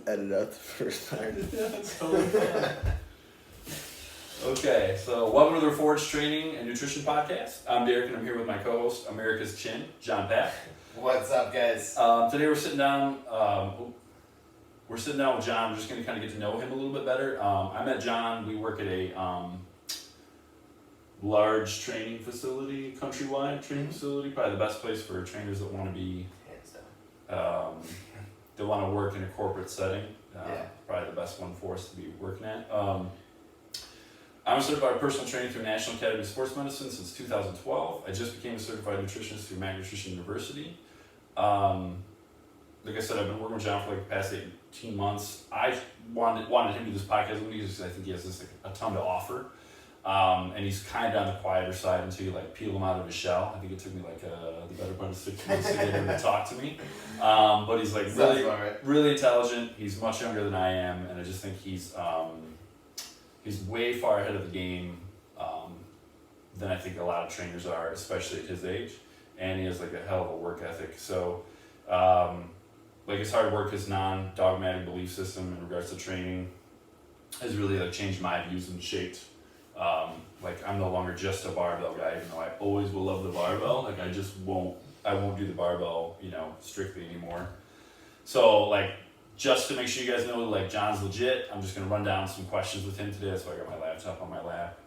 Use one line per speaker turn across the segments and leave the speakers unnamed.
edit out the first part.
That's totally fine. Okay, so welcome to the Reforged Training and Nutrition Podcast. I'm Derek, and I'm here with my co-host, America's Chin, John Pack.
What's up, guys?
Today we're sitting down. We're sitting down with John. We're just going to kind of get to know him a little bit better. I met John. We work at a large training facility, countrywide training facility. Probably the best place for trainers that want to be, that want to work in a corporate setting. Probably the best one for us to be working at. I'm a certified personal trainer through National Academy of Sports Medicine since 2012. I just became a certified nutritionist through Mac Nutrition University. Like I said, I've been working with John for like the past 18 months. I wanted him to do this podcast with me because I think he has a ton to offer. And he's kind of on the quieter side until you like peel him out of his shell. I think it took me like the better part of 6 months to get him to talk to me. But he's like really intelligent. He's much younger than I am, and I just think he's way far ahead of the game than I think a lot of trainers are, especially at his age. And he has like a hell of a work ethic. So like his hard work, his non-dogmatic belief system in regards to training has really like changed my views and shaped. Like I'm no longer just a barbell guy, even though I always will love the barbell. Like I won't do the barbell, strictly anymore. So like, just to make sure you guys know, like John's legit, I'm just gonna run down some questions with him today. That's why I got my laptop on my lap,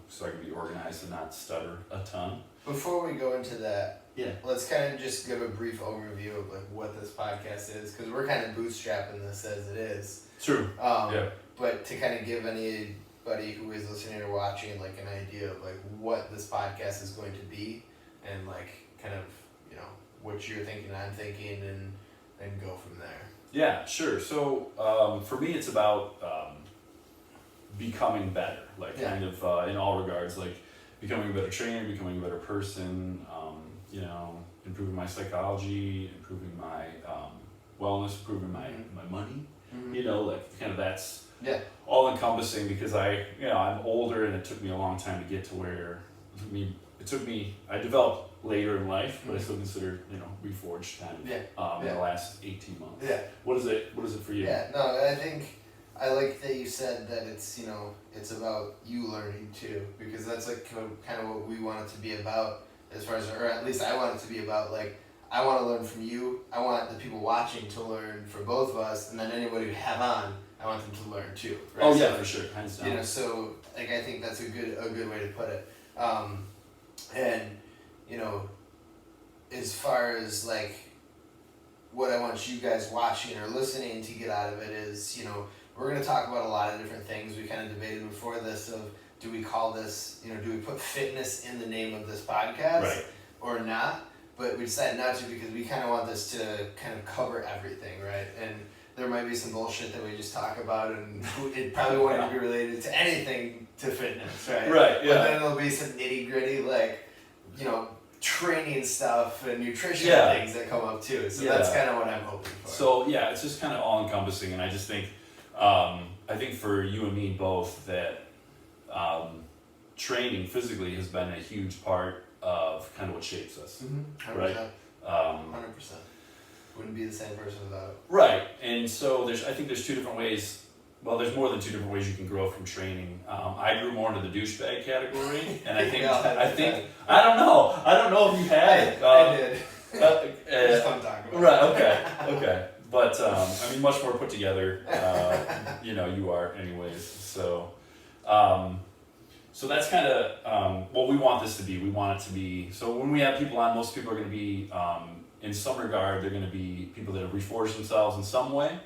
so I can be organized and not stutter a ton.
Before we go into that, let's kind of just give a brief overview of like what this podcast is, because we're kind of bootstrapping this as it is.
True.
But to kind of give anybody who is listening or watching like an idea of like what this podcast is going to be, and like kind of what you're thinking, I'm thinking, and go from there.
Yeah, sure. So for me, it's about becoming better, like kind of in all regards, like becoming a better trainer, becoming a better person, improving my psychology, improving my wellness, improving my money, like kind of that's all encompassing, because I'm older and it took me a long time to get to where I developed later in life, but I still consider reforged kind of in the last 18 months.
Yeah.
What is it for you?
Yeah, no, I think I like that you said that it's it's about you learning too, because that's like kind of what we want it to be about, as far as, or at least I want it to be about, like I want to learn from you, I want the people watching to learn from both of us, and then anybody we have on, I want them to learn too. Right?
Oh yeah, for sure, hands down.
So like I think that's a good way to put it. And as far as like what I want you guys watching or listening to get out of it is, we're going to talk about a lot of different things. We kind of debated before this of, do we call this, do we put fitness in the name of this podcast or not? But we decided not to, because we kind of want this to kind of cover everything, right? And there might be some bullshit that we just talk about, and it probably won't be related to anything to fitness, right?
Right, yeah.
But then there'll be some nitty gritty, like, training stuff and nutrition things that come up too. So that's kind of what I'm hoping for.
So yeah, it's just kind of all encompassing, and I just think, I think for you and me both that training physically has been a huge part of kind of what shapes us,
100%.
right?
100%. Wouldn't be the same person without it.
Right, and so I think there's two different ways. Well, there's more than two different ways you can grow from training. I grew more into the douchebag category, and I think I don't know if you had it.
I did.
Just
fun talking about.
Right. Okay. But I mean, much more put together. You are, anyways. So that's kind of what we want this to be. We want it to be. So when we have people on, most people are going to be, in some regard, they're going to be people that have reforged themselves in some way.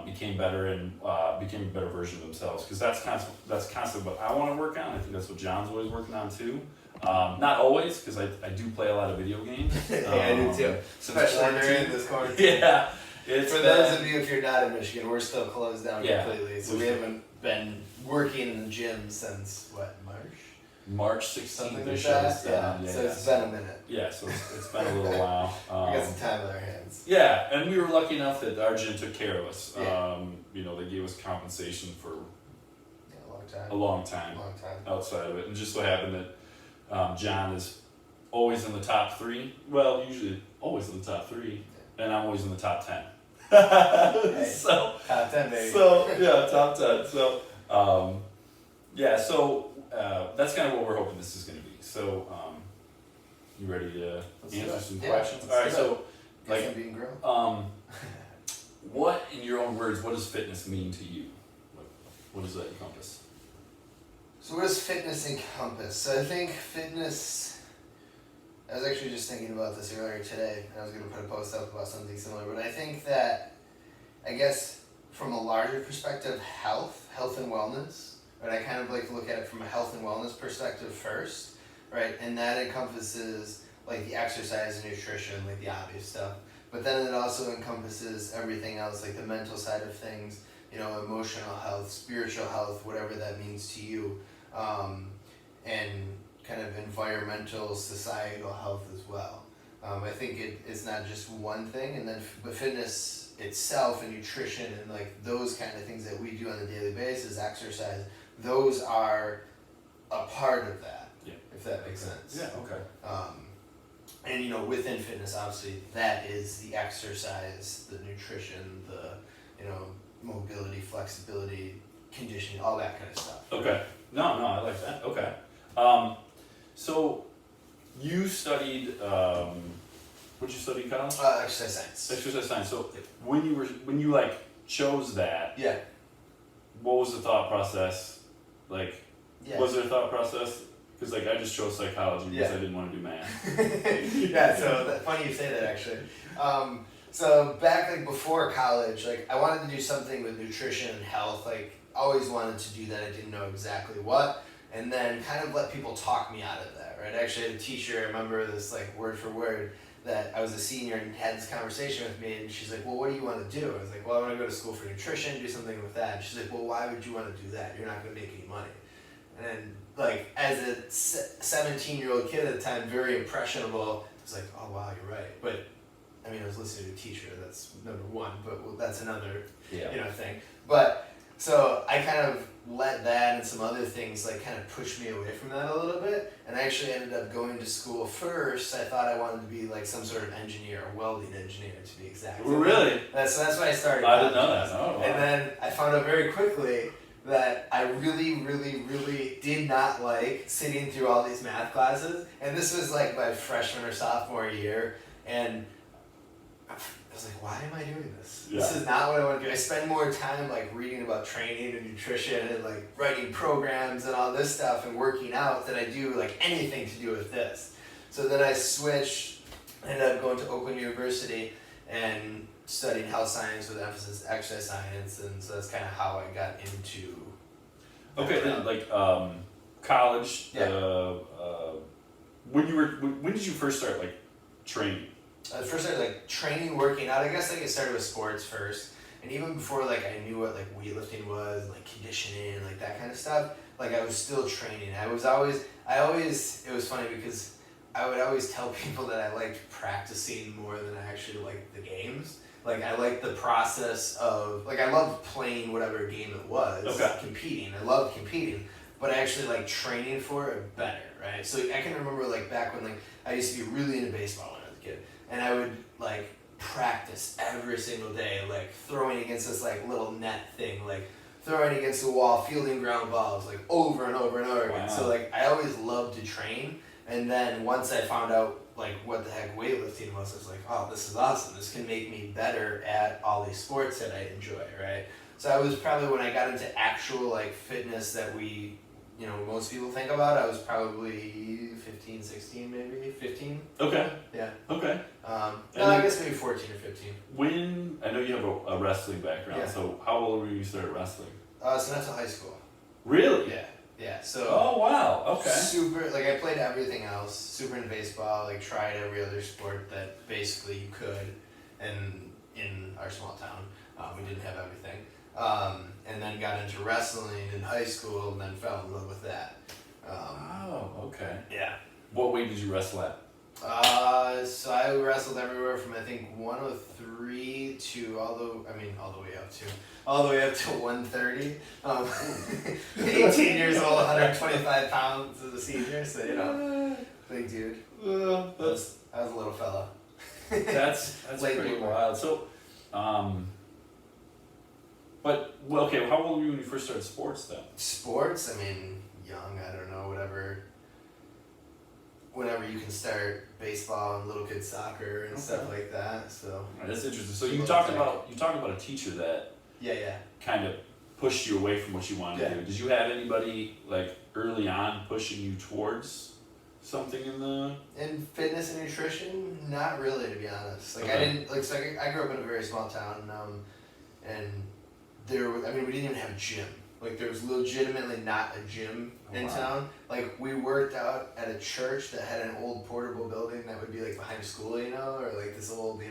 Became better and became a better version of themselves, because that's constantly what I want to work on. I think that's what John's always working on too. Not always, because I do play a lot of video games.
I do too, especially during this quarantine.
Yeah,
for those of you, if you're not in Michigan, we're still closed down completely, so we haven't been working in the gym since March 16th.
They shut us down.
So it's been a minute.
Yeah, so it's been a little while.
We got some time on our hands.
Yeah, and we were lucky enough that our gym took care of us. They gave us compensation for a long time outside of it. And just so happened that John is always in the top 3. Well, usually always in the top 3, and I'm always in the top 10.
Hey,
So Yeah, top 10. So, that's kind of what we're hoping this is going to be. So, you ready to answer some questions? All right, so,
Guess I'm being grilled.
what, in your own words, what does fitness mean to you? What does that encompass?
So what does fitness encompass? So I think fitness, I was actually just thinking about this earlier today, and I was going to put a post up about something similar, but I think that, I guess, from a larger perspective, health and wellness, right? I kind of like to look at it from a health and wellness perspective first, right? And that encompasses like the exercise and nutrition, like the obvious stuff, but then it also encompasses everything else, like the mental side of things, you know, emotional health, spiritual health, whatever that means to you, and kind of environmental, societal health as well. I think it's not just one thing, and then but fitness itself and nutrition and like those kind of things that we do on a daily basis, exercise, those are a part of that.
Yeah.
If that makes sense.
Yeah. Okay.
And you know, within fitness, obviously, that is the exercise, the nutrition, the mobility, flexibility, conditioning, all that kind of stuff.
Okay. No, I like that. Okay. So you studied, what did you study in college?
Exercise science.
Exercise science. So when you like chose that,
Yeah.
what was the thought process? Like,
Yeah.
was there a thought process? Because like I just chose psychology because
Yeah.
I didn't want to do math.
Yeah. So funny you say that actually. So back like before college, like I wanted to do something with nutrition and health. Like always wanted to do that. I didn't know exactly what, and then kind of let people talk me out of that. Right. I actually had a teacher. I remember this like word for word. That I was a senior and had this conversation with me, and she's like, "Well, what do you want to do?" I was like, "Well, I want to go to school for nutrition, do something with that." And she's like, "Well, why would you want to do that? You're not going to make any money." And then, like, as a 17-year-old kid at the time, very impressionable, I was like, "Oh wow, you're right." But I mean, I was listening to a teacher. That's number one, but that's another thing. But so I kind of let that and some other things like kind of push me away from that a little bit, and I actually ended up going to school first. I thought I wanted to be like some sort of engineer, a welding engineer to be exact.
Really?
That's why I started.
I didn't know that. Oh, wow.
And then I found out very quickly that I really, really, really did not like sitting through all these math classes, and this was like my freshman or sophomore year, and I was like, why am I doing this?
Yeah.
This is not what I want to do. I spend more time like reading about training and nutrition and like writing programs and all this stuff and working out than I do like anything to do with this. So then I switched, ended up going to Oakland University and studying health science with emphasis exercise science, and so that's kind of how I got into.
Okay, then like college.
Yeah.
When did you first start like training?
I first started like training, working out. I guess like I started with sports first, and even before like I knew what like weightlifting was, like conditioning, like that kind of stuff. Like I was still training. It was funny because I would always tell people that I liked practicing more than I actually liked the games. Like I liked the process of like I loved playing whatever game it was, competing. I loved competing, but I actually like training for it better, right? So I can remember like back when like I used to be really into baseball when I was a kid. And I would like practice every single day, like throwing against this like little net thing, like throwing against the wall, fielding ground balls, like over and over and over again. So like I always loved to train. And then once I found out like what the heck weightlifting was, I was like, oh, this is awesome. This can make me better at all these sports that I enjoy, right? So I was probably when I got into actual like fitness that we, most people think about, I was probably 15, 16, maybe 15.
Okay.
Yeah.
Okay.
I guess maybe 14 or 15.
When I know you have a wrestling background,
Yeah.
So how old were you when you started wrestling?
So not till high school.
Really?
Yeah. So.
Oh wow. Okay.
Super. Like I played everything else. Super into baseball. Like tried every other sport that basically you could, and in our small town, we didn't have everything. And then got into wrestling in high school, and then fell in love with that.
Okay.
Yeah.
What weight did you wrestle at?
So I wrestled everywhere from I think 103 to all the way up to 130. 18 years old, 125 pounds as a senior, so big dude. I was a little fella.
That's
Late
pretty
bloomer.
wild. So, But well, okay, how old were you when you first started sports then?
Sports, I mean, young, I don't know, whenever you can start baseball and little kid soccer and stuff like that. So
Right, that's interesting. So
Little
you talked
tech.
about a teacher that
yeah.
kind of pushed you away from what you wanted to
Yeah.
do. Did you have anybody like early on pushing you towards something in the?
In fitness and nutrition, not really, to be honest. Like I
Okay.
didn't like. So I grew up in a very small town, and I mean, we didn't even have a gym. Like there was legitimately not a gym in
Wow.
town. Like we worked out at a church that had an old portable building that would be like behind school, or like this old,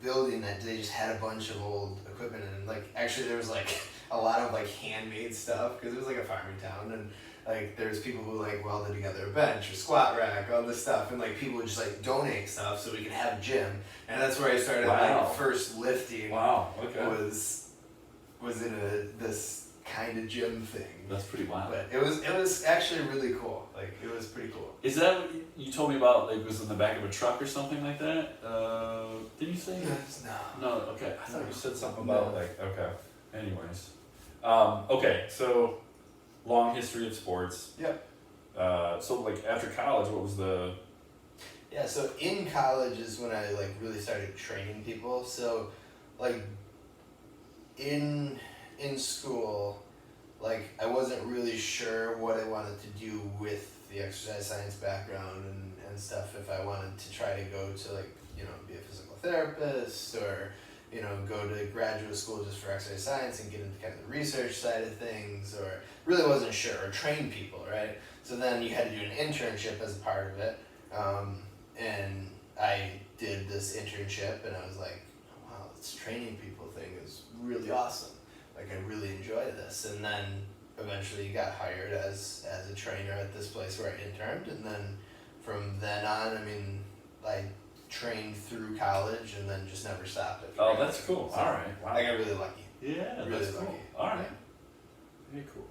building that they just had a bunch of old equipment and like actually there was like a lot of like handmade stuff because it was like a farming town and like there's people who like welded together a bench or squat rack, all this stuff, and like people would just like donate stuff so we could have a gym, and that's where I started
Wow.
like first lifting.
Wow. Okay.
Was in this kind of gym thing.
That's pretty wild.
But it was actually really cool. Like it was pretty cool.
Is that what you told me about? Like, was in the back of a truck or something like that? Did you say?
No.
No. Okay. I thought you said something
No.
about like. Okay. Anyways. Okay. So, long history of sports.
Yep.
So like after college, what was the?
Yeah, so in college is when I like really started training people. So like in school, like I wasn't really sure what I wanted to do with the exercise science background and stuff, if I wanted to try to go to like, be a physical therapist or, go to graduate school just for exercise science and get into kind of the research side of things, or really wasn't sure, or train people, right? So then you had to do an internship as a part of it. And I did this internship and I was like, oh, wow, this training people thing is really awesome. Like I really enjoy this. And then eventually got hired as a trainer at this place where I interned. And then from then on, I mean, I trained through college and then just never stopped it.
Oh, that's cool.
So
all right. Wow.
I got really lucky.
Yeah,
Really
that's cool.
lucky.
All right.
Yeah.
Very cool.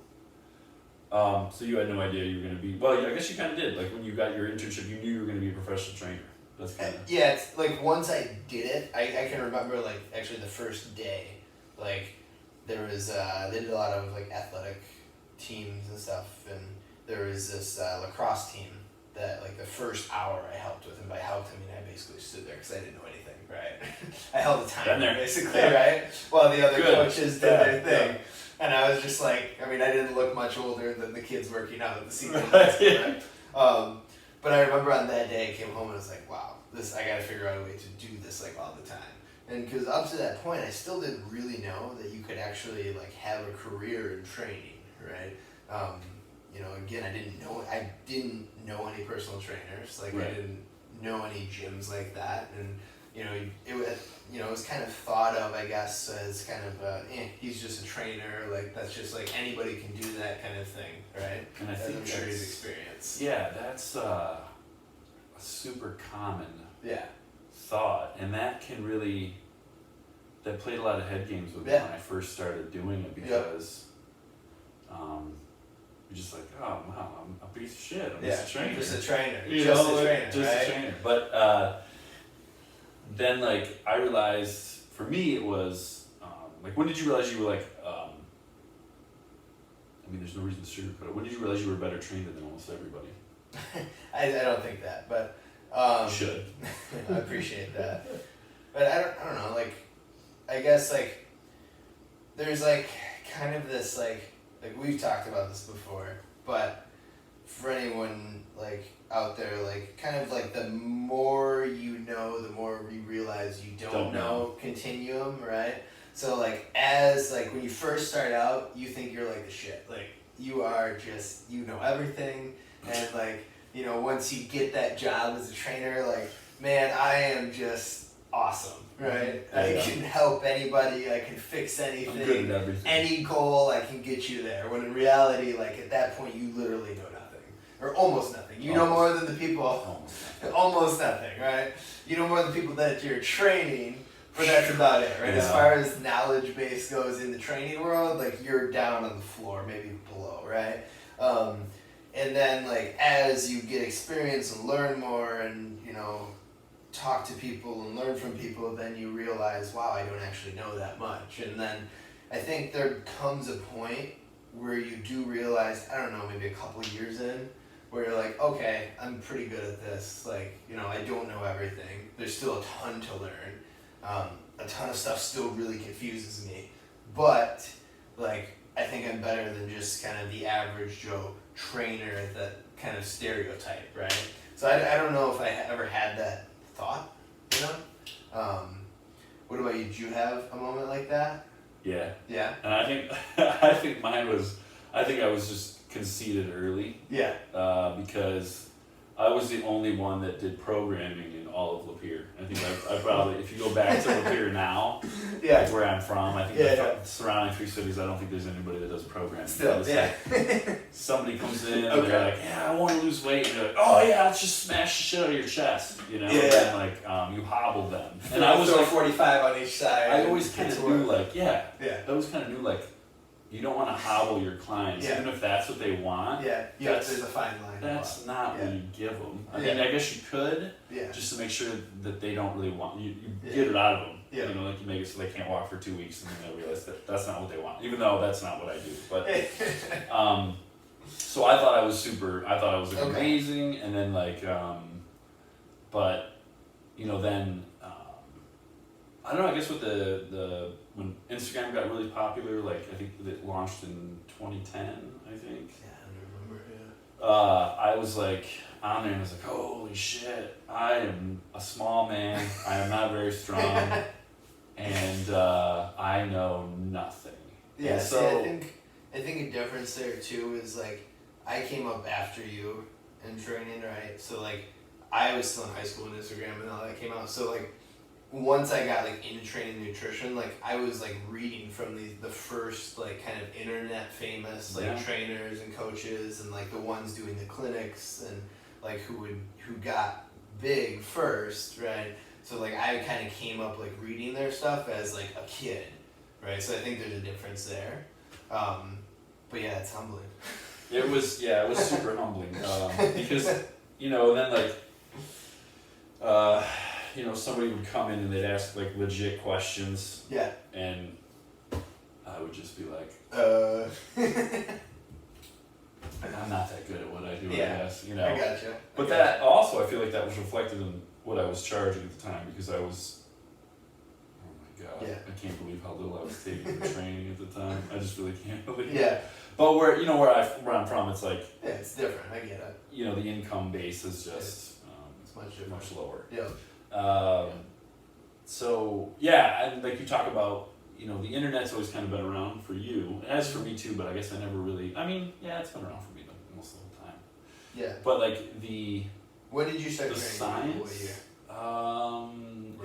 So you had no idea you were gonna be. Well, I guess you kind of did. Like when you got your internship, you knew you were gonna be a professional trainer. That's kind of.
Yeah, it's like once I did it, I can remember like actually the first day, like there was they did a lot of like athletic teams and stuff, and there was this lacrosse team that like the first hour I helped with, and by helped I mean I basically stood there because I didn't know anything, right? I held the time
Been there.
basically,
Yeah.
right? While the other
Good.
coaches did
Yeah,
their thing.
yeah.
And I was just like, I mean, I didn't look much older than the kids working out at the senior
Right,
high school,
yeah.
right? But I remember on that day I came home and I was like, wow, I gotta figure out a way to do this like all the time. And because up to that point, I still didn't really know that you could actually like have a career in training, right? Again, I didn't know any personal trainers, like
Right.
I didn't know any gyms like that, and it was kind of thought of, I guess, as kind of he's just a trainer, like that's just like anybody can do that kind of thing, right?
And I
As
think
I'm sure he's
that's-
experienced.
Yeah, that's a super common
Yeah.
thought, and that can really. That played a lot of head games with me
Yeah.
when I first started doing it because. You're just like, oh wow, I'm a piece of shit. I'm just a trainer.
Just a trainer.
You
just
know,
a
like,
trainer.
just
right?
a trainer. But then, like, I realized for me it was like, when did you realize you were like? I mean, there's no reason to sugarcoat it. When did you realize you were better trainer than almost everybody?
I don't think that, but
You should.
I appreciate that. But I don't know, like I guess like there's like kind of this like we've talked about this before, but for anyone like out there, like kind of like the more you know, the more you realize you don't know continuum, right? So like as like when you first start out, you think you're like the shit. Like you are just everything, and like once you get that job as a trainer, like man, I am just awesome, right?
Yeah,
I
yeah.
can help anybody, I can fix anything.
I'm good at everything.
Any goal, I can get you there. When in reality, like at that point, you literally know nothing, or almost nothing. You know more than the people, almost nothing, right? You know more than the people that you're training, but that's about it, right?
Yeah.
As far as knowledge base goes in the training world, like you're down on the floor, maybe below, right? And then like as you get experience and learn more, and talk to people and learn from people, then you realize, wow, I don't actually know that much. And then I think there comes a point where you do realize, I don't know, maybe a couple years in, where you're like, okay, I'm pretty good at this. Like, you know, I don't know everything. There's still a ton to learn. A ton of stuff still really confuses me. But, like, I think I'm better than just kind of the average Joe trainer, that kind of stereotype, right? So I don't know if I ever had that thought, you know? What about you? Did you have a moment like that?
Yeah.
Yeah?
And I think I think mine was, I think I was just conceited early.
Yeah.
Because I was the only one that did programming in all of Lapeer. I think I probably, if you go back to Lapeer now,
Yeah.
like where I'm from, I think the surrounding 3 cities, I don't think there's anybody that does programming.
Still, yeah.
Like, somebody comes in and
Okay.
they're like, yeah, I want to lose weight. And you're like, oh yeah, let's just smash the shit out of your chest, you know?
Yeah.
And then like, you hobbled them. And I was
throw
like,
45 on each side.
I always kind of knew like,
Yeah.
I always kind of knew like, you don't want to hobble your clients,
Yeah.
even if that's what they want.
Yeah. Yeah. There's a fine line.
That's not
Yeah.
what you give them. I
Yeah.
mean, I guess you could,
Yeah.
just to make sure that they don't really want you.
Yeah.
Get it out of them.
Yeah.
You know, like you make it so they can't walk for 2 weeks, and then they realize that that's not what they want. Even though that's not what I do, but so I thought I was like,
Okay.
amazing, and then like, but you know, then I don't know. I guess with the when Instagram got really popular, like I think it launched in 2010. I think.
Yeah, I remember. Yeah.
I was like on there and I was like, holy shit, I am a small man, I am not very strong, and I know nothing.
Yeah.
And
See,
so
I think a difference there too is like I came up after you in training, right? So like I was still in high school when Instagram and all that came out. So like once I got like into training nutrition, like I was like reading from the first like kind of internet famous like
Yeah.
trainers and coaches and like the ones doing the clinics and like who got big first, right? So like I kind of came up like reading their stuff as like a kid, right? So I think there's a difference there. But yeah, it's humbling.
it was super humbling because you know, then like you know, somebody would come in and they'd ask like legit questions,
Yeah.
and I would just be like, I'm not that good at what I do,
Yeah.
I guess, you know.
I gotcha.
But that also, I feel like that was reflected in what I was charging at the time, because I was, oh my god,
Yeah.
I can't believe how little I was taking for training at the time. I just really can't believe it.
Yeah.
But where I'm from, it's like,
Yeah, it's different. I get it.
you know, the income base is just
It's much different.
much lower.
Yeah.
So yeah, and like you talk about, you know, the internet's always kind of been around for you, as for me too, but I guess I never really, I mean, yeah, it's been around for me most of the time.
Yeah.
But like the
When did you start
the
training? What
science,
year?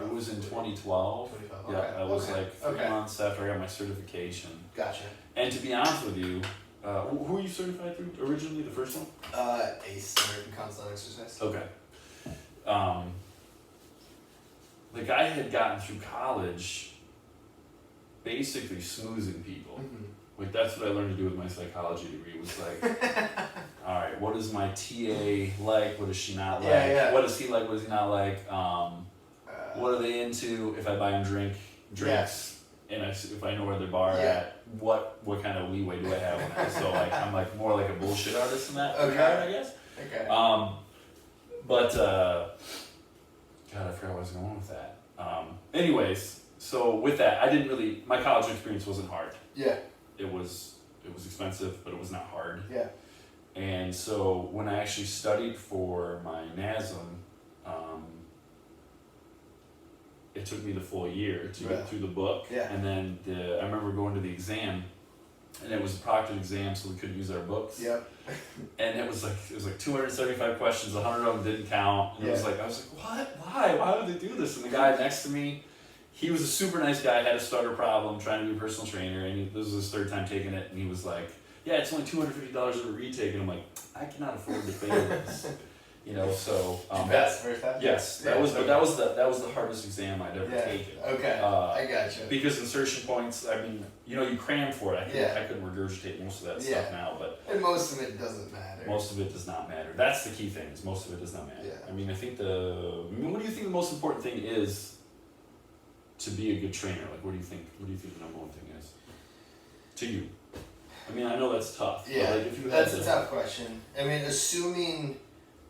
it was in 2012.
25.
Yeah,
Okay.
I was
Okay.
like 3 months after I got my certification.
Gotcha.
And to be honest with you, who were you certified through originally, the first one?
ACE, American Council on Exercise.
Okay. Like I had gotten through college basically smoozing people.
Mm-hmm.
Like that's what I learned to do with my psychology degree, was like, all right, what is my TA like? What is she not like?
Yeah.
What is he like? What is he not like? What are they into? If I buy them drinks, and if I know where their bar at, what kind of leeway do I have on that? So like I'm like more like a bullshit artist in that regard, I guess.
Okay.
But God, I forgot where I was going with that. Anyways, so with that, my college experience wasn't hard.
Yeah.
It was expensive, but it was not hard.
Yeah.
And so when I actually studied for my NASM, it took me the full year to get through the book.
Yeah.
And then I remember going to the exam, and it was a proctored exam, so we couldn't use our books.
Yep.
And it was like 275 questions, 100 of them didn't count. And I was like, what? Why would they do this? And the guy next to me, he was a super nice guy, had a stutter problem, trying to be a personal trainer, and this was his third time taking it, and he was like, yeah, it's only $250 of a retake. And I'm like, I cannot afford to pay this. So
Did you pass the first time?
yes, that was the hardest exam I'd ever taken.
Okay, I gotcha.
Because insertion points, I mean, you cram for it. I couldn't regurgite most of that stuff
Yeah.
now, but
And most of it doesn't matter.
most of it does not matter. That's the key thing. Is most of it does not matter.
Yeah.
I mean, what do you think the most important thing is to be a good trainer? Like, what do you think the number one thing is to you? I mean, I know that's tough.
Yeah,
but like, if you
that's
had
a tough question. I mean, assuming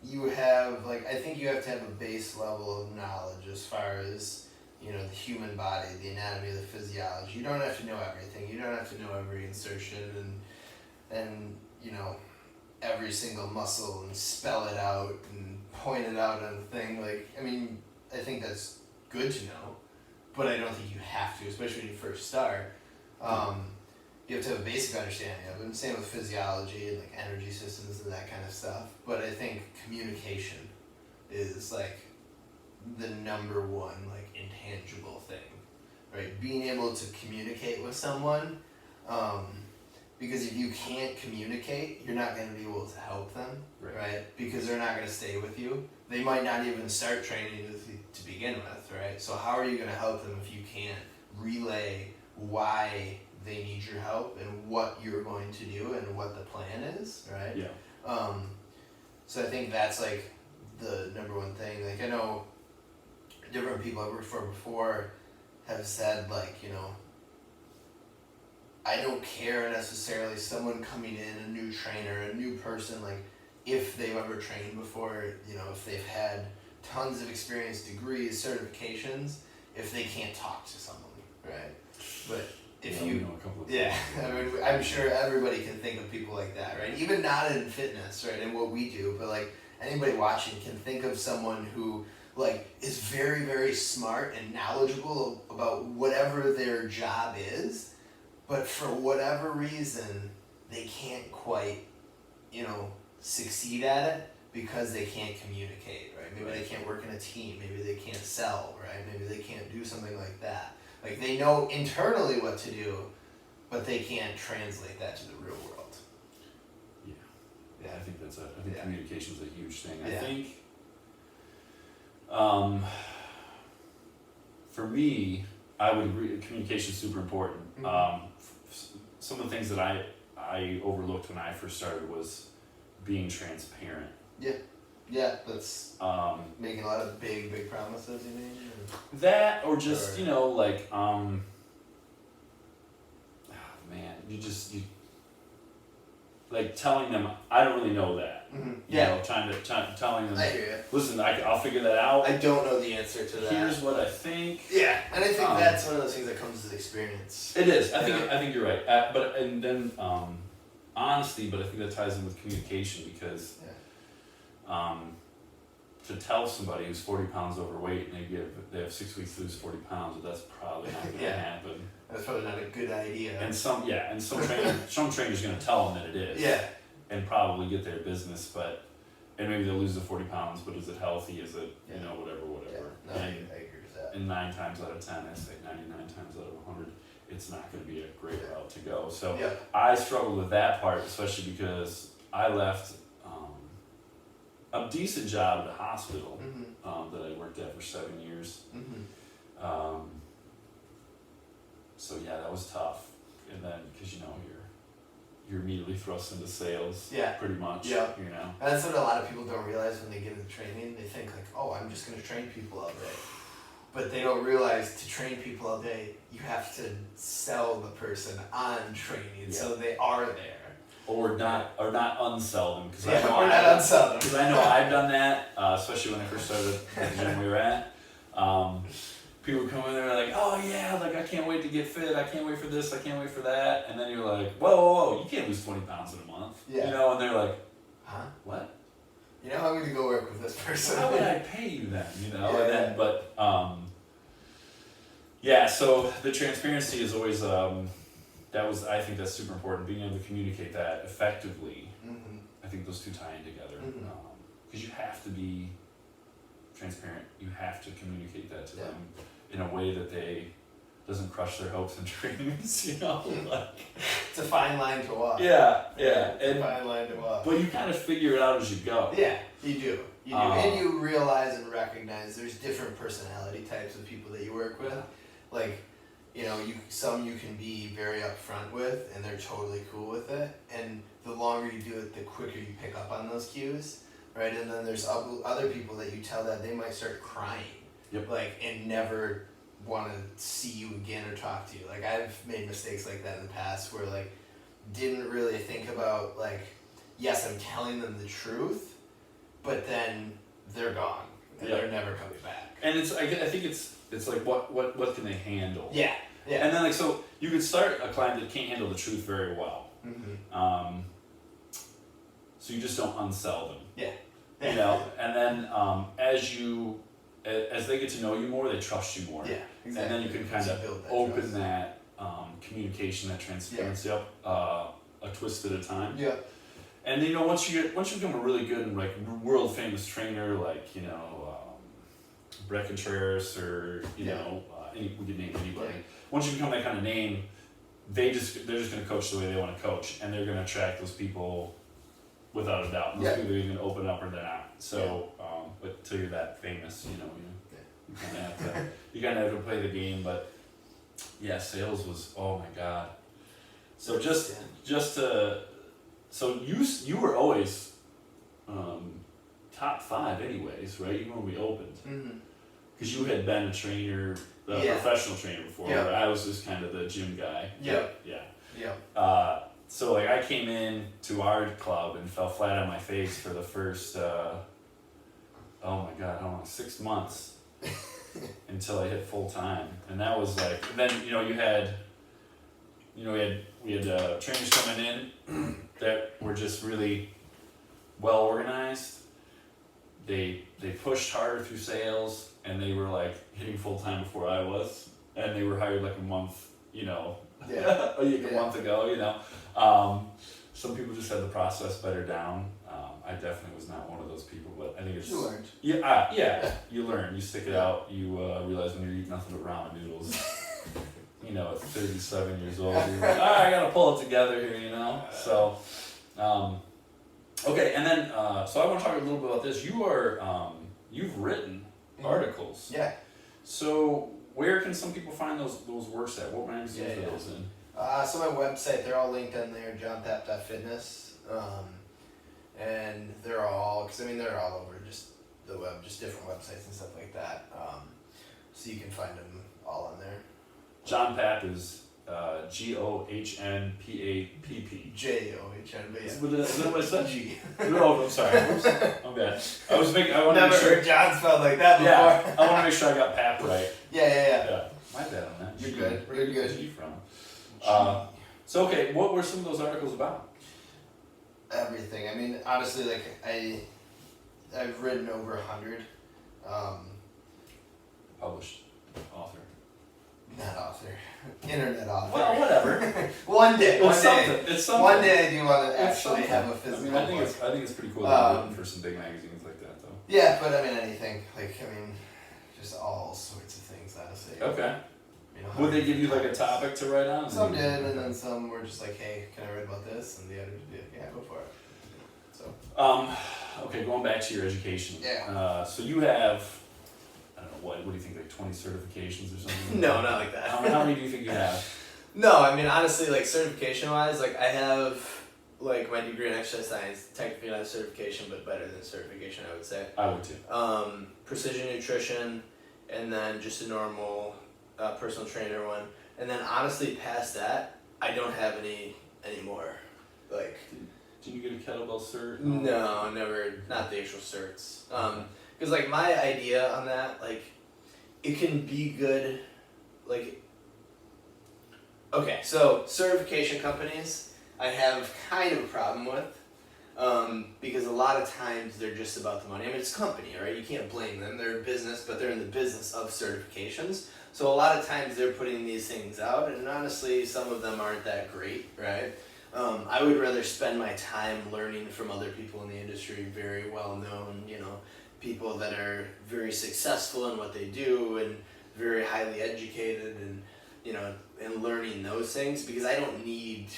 you have, I think you have to have a base level of knowledge as far as, the human body, the anatomy, the physiology. You don't have to know everything. You don't have to know every insertion and every single muscle and spell it out and point it out on the thing. I think that's good to know, but I don't think you have to, especially when you first start. You have to have a basic understanding of it, and same with physiology and energy systems and that kind of stuff. But I think communication is the number one intangible thing, right? Being able to communicate with someone, because if you can't communicate, you're not going to be able to help them, right? Because they're not going to stay with you. They might not even start training with you to begin with, right? So how are you going to help them if you can't relay why they need your help and what you're going to do and what the plan is, right?
Yeah.
So I think that's the number one thing. I know different people I've worked for before have said I don't care necessarily someone coming in, a new trainer, a new person, if they've ever trained before, if they've had tons of experience, degrees, certifications, if they can't talk to someone, right? But if
we know a couple of
yeah, I mean, I'm sure everybody can think of people like that, right? Even not in fitness, right, and what we do, but anybody watching can think of someone who is very, very smart and knowledgeable about whatever their job is, but for whatever reason they can't quite, succeed at it because they can't communicate, right? Maybe they can't work in a team, maybe they can't sell, right? Maybe they can't do something like that. They know internally what to do, but they can't translate that to the real world.
Yeah, I think that's it. I think communication is a huge thing.
Yeah.
I think, for me, I would agree. Communication is super important.
Mm-hmm.
Some of the things that I overlooked when I first started was being transparent.
Yeah, that's making a lot of big promises, you mean?
That, or just, telling them, I don't really know that.
Mm-hmm.
Telling them,
I hear you.
listen, I'll figure that out.
I don't know the answer to that.
Here's what I think.
Yeah, and I think that's one of those things that comes with experience.
It is. I think you're right. And then honesty, but I think that ties in with communication because to tell somebody who's 40 pounds overweight and they have 6 weeks to lose 40 pounds, that's probably not going to happen.
That's probably not a good idea.
And some trainer's going to tell them that it is.
Yeah.
And probably get their business, and maybe they'll lose the 40 pounds, but is it healthy? Is it, whatever.
Yeah. No, I agree with that.
And 9 times out of 10, I say 99 times out of 100, it's not going to be a great route to go. So I struggled with that part, especially because I left a decent job at a hospital that I worked at for 7 years.
Mm-hmm.
So that was tough. And then, because you're immediately thrust into sales, pretty much.
Yeah. And that's what a lot of people don't realize when they get into training. They think I'm just going to train people all day. But they don't realize to train people all day, you have to sell the person on training so they are there.
Or not unsell them.
Because
I know I've done that, especially when I first started at the gym we were at. People would come in there like, oh yeah, I can't wait to get fit, I can't wait for this, I can't wait for that. And then you're like, whoa, you can't lose 20 pounds in a month.
Yeah.
And they're like,
huh?
What?
I'm going to go work with this person.
How would I pay you then?
Yeah.
So the transparency is always, I think that's super important, being able to communicate that effectively.
Mm-hmm.
I think those two tie in together.
Mm-hmm.
Because you have to be transparent, you have to communicate that to them in a way that doesn't crush their hopes and dreams,
It's a fine line to walk.
Yeah.
It's a fine line to walk.
But you kind of figure it out as you go.
Yeah, you do. You do, and you realize and recognize there's different personality types of people that you work with. Like, you know, some you can be very upfront with, and they're totally cool with it. And the longer you do it, the quicker you pick up on those cues, right? And then there's other people that you tell that they might start crying, like, and never want to see you again or talk to you. Like, I've made mistakes like that in the past where, like, didn't really think about, like, yes, I'm telling them the truth, but then they're gone and they're never coming back.
And I think it's like what can they handle?
Yeah.
And then, like, so you could start a client that can't handle the truth very well. So you just don't unsell them. You know, and then as they get to know you more, they trust you more.
Yeah, exactly.
And then you can kind of open trust. That communication, that transparency up a twist at a time.
Yeah.
And you know, once you become a really good and, like, world famous trainer, like, you know, Brett Contreras, or you know, we could name anybody. Once you become that kind of name, they're just going to coach the way they want to coach, and they're going to attract those people without a doubt. Those people are either going to open up or they're not. So, but till you're that famous, you know, you kind of have to play the game. But yeah, sales was, oh my God. So so you were always top 5 anyways, right? Even when we opened, because you had been a trainer, a professional trainer before. Where I was just kind of the gym guy. So, like, I came in to our club and fell flat on my face for the first, oh my God, how long? 6 months until I hit full time. And that was like, and then, you know, we had trainers coming in that were just really well organized. They pushed harder through sales, and they were, like, hitting full time before I was, and they were hired like a month, you know, a month ago, you know. Some people just had the process better down. I definitely was not one of those people, but I think it's...
You learned.
You learn. You stick it out. You realize when you're eating nothing but ramen noodles, you know, at 37 years old, you're like, I gotta pull it together here, you know? So, okay, and then, so I want to talk a little bit about this. You've written articles.
Yeah.
So, where can some people find those works at? What magazines are those in?
So my website, they're all linked on there, johnpap.fitness. And they're all, because I mean, they're all over just the web, just different websites and stuff like that. So you can find them all on there.
John Papp is Gohnpapp.
John, but yeah.
Is that what it said?
G.
No, I'm sorry. I'm bad. I want to
Never
make sure.
heard John spelled like that before.
Yeah, I want to make sure I got Pap right.
Yeah.
My bad on that.
You're good. Really good.
Where's G from? So, okay, what were some of those articles about?
Everything. I mean, honestly, like, I've written over 100.
Published author.
Not author. Internet author.
Well, whatever.
One day.
It's something.
One day I do want to actually have a physical book.
I think it's pretty cool that you've written for some big magazines like that, though.
Yeah, but I mean, anything. Like, just all sorts of things, honestly.
Okay.
You know,
would they give you, like, a topic to write on?
Some did, and then some were just like, hey, can I write about this? And the others did, yeah, go for it. So.
Okay, going back to your education.
Yeah.
So you have, I don't know, what do you think, like 20 certifications or something?
No, not like that.
How many do you think you have?
No, I mean, honestly, like, certification-wise, like, I have, like, my degree in exercise science, technically not a certification, but better than certification, I would say.
I would too.
Precision nutrition, and then just a normal personal trainer one. And then, honestly, past that, I don't have any more. Like...
Did you get a kettlebell cert?
No, never. Not the actual certs. Because, like, my idea on that, like, it can be good, like... Okay, so certification companies, I have kind of a problem with, because a lot of times they're just about the money. I mean, it's a company, right? You can't blame them. They're a business, but they're in the business of certifications. So a lot of times they're putting these things out, and honestly, some of them aren't that great, right? I would rather spend my time learning from other people in the industry, very well known, you know, people that are very successful in what they do and very highly educated, and, you know, and learning those things, because I don't need,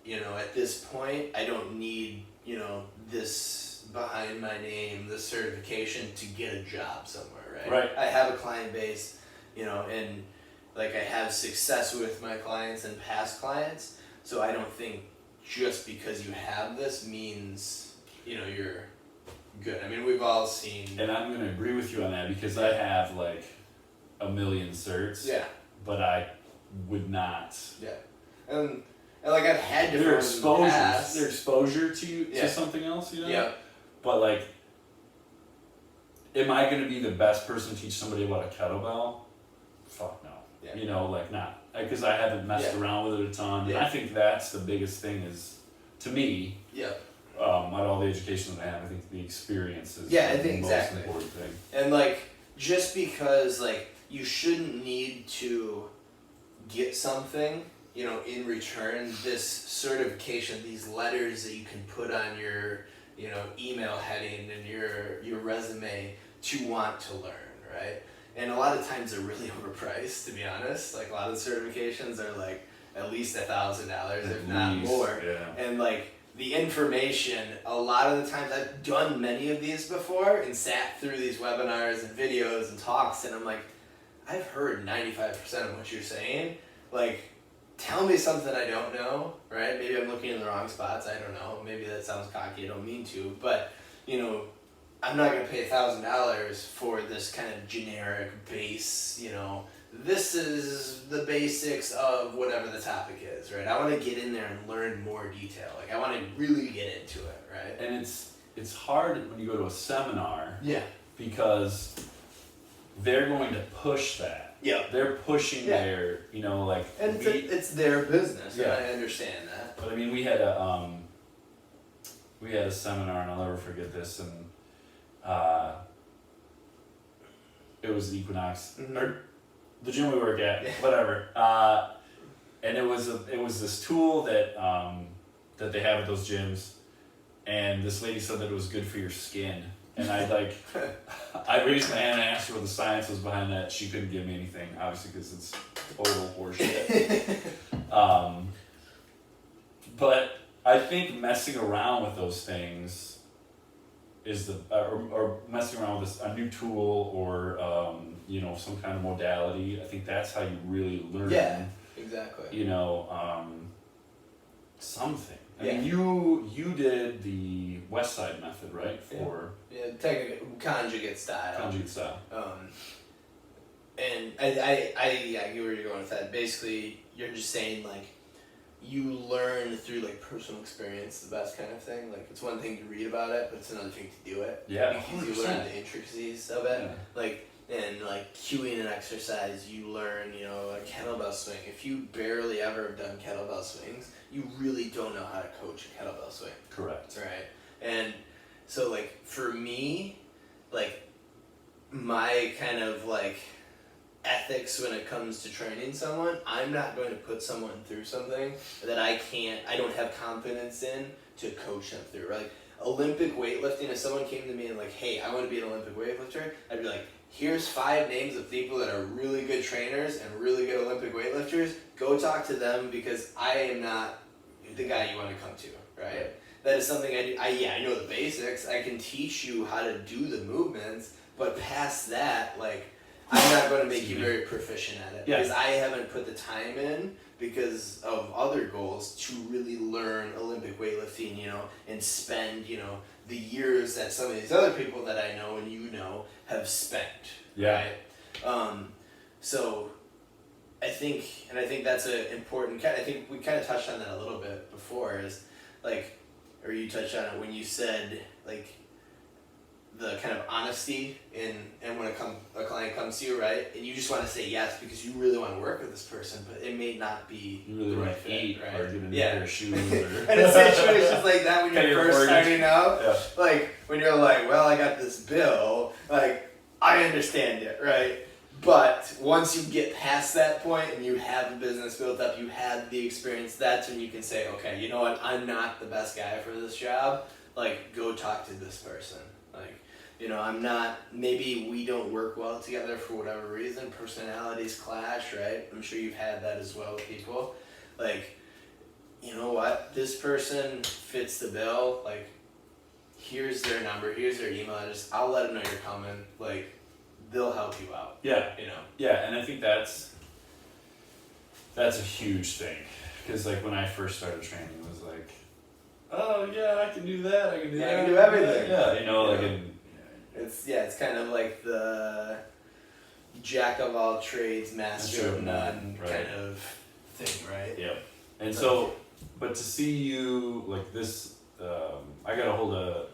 you know, at this point, I don't need, you know, this behind my name, the certification to get a job somewhere, right?
Right.
I have a client base, and like I have success with my clients and past clients, so I don't think just because you have this means, you're good. I mean, we've all seen.
And I'm going to agree with you on that because I have like a million certs.
Yeah.
But I would not.
Yeah. And like I've had different
Their
ones in the past.
exposure, their exposure to
Yeah.
to something else,
Yeah.
But like, am I going to be the best person to teach somebody about a kettlebell? Fuck no.
Yeah.
Like not because I haven't messed
Yeah.
around with it a ton.
Yeah.
And I think that's the biggest thing is, to me.
Yeah.
Out of all the education that I have, I think the experience is
Yeah, I
the
think
most
exactly.
important thing.
And like, just because like you shouldn't need to get something, in return, this certification, these letters that you can put on your, email heading and your resume to want to learn, right? And a lot of times they're really overpriced, to be honest. Like a lot of certifications are like at least $1,000, if not more.
Yeah.
And like the information, a lot of the times I've done many of these before and sat through these webinars and videos and talks, and I'm like, I've heard 95% of what you're saying. Like, tell me something I don't know, right? Maybe I'm looking in the wrong spots. I don't know. Maybe that sounds cocky. I don't mean to. But, I'm not going to pay $1,000 for this kind of generic base, this is the basics of whatever the topic is, right? I want to get in there and learn more detail. Like, I want to really get into it, right?
And it's hard when you go to a seminar.
Yeah.
Because they're going to push that.
Yeah.
They're pushing
Yeah.
their, like.
And it's their business,
Yeah.
and I understand that.
But I mean, we had a seminar, and I'll never forget this, and it was the Equinox,
Mhm.
or the gym we work at,
Yeah.
whatever. And it was this tool that that they have at those gyms, and this lady said that it was good for your skin. And I raised my hand and asked her what the science was behind that. She couldn't give me anything, obviously, because it's total horseshit. But I think messing around with those things is or messing around with a new tool or some kind of modality. I think that's how you really learn.
Yeah, exactly.
Something. I
Yeah.
mean, you did the West Side method, right? For
technically conjugate style.
conjugate style.
And I get where you're going with that. Basically, you're just saying like you learn through like personal experience, the best kind of thing. Like it's one thing to read about it, but it's another thing to do it.
Yeah,
Because you
100%.
learn the intricacies of it.
Yeah.
Like and like cueing an exercise, you learn, a kettlebell swing. If you barely ever have done kettlebell swings, you really don't know how to coach a kettlebell swing.
Correct.
Right. And so like for me, like my kind of like ethics when it comes to training someone, I'm not going to put someone through something that I don't have confidence in to coach them through. Like Olympic weightlifting, if someone came to me and like, hey, I want to be an Olympic weightlifter, I'd be like, here's 5 names of people that are really good trainers and really good Olympic weightlifters. Go talk to them because I am not the guy you want to come to, right? That is something I do. I know the basics. I can teach you how to do the movements, but past that, like, I'm not going to make you very proficient at it because I haven't put the time in because of other goals to really learn Olympic weightlifting, and spend, the years that some of these other people that I know and have spent.
Yeah.
Right? So I think that's an important I think we kind of touched on that a little bit before is like, or you touched on it when you said like the kind of honesty and when a client comes to you, right? And you just want to say yes because you really want to work with this person, but it may not be
You really
the
want
right
to
fit,
eat
right?
or get a new
Yeah.
pair of shoes. Or
And in situations like that when
Pay
you're
your
first
mortgage.
starting out,
Yeah.
like when you're like, well, I got this bill, like I understand it, right? But once you get past that point and you have a business built up, you have the experience, that's when you can say, okay, you know what, I'm not the best guy for this job. Like, go talk to this person. Like, I'm not, maybe we don't work well together for whatever reason. Personalities clash, right? I'm sure you've had that as well with people. Like, you know what, this person fits the bill. Like, here's their number, here's their email address. I'll let them know you're coming. Like, they'll help you out.
Yeah.
You know.
Yeah, and I think that's a huge thing, because like when I first started training, it was like, oh yeah, I can do that. I can do that.
I can do everything.
Yeah, you know, like.
It's kind of like the jack of all trades, master of none kind of thing, right?
Yep. And so, but to see you like this, I got a hold of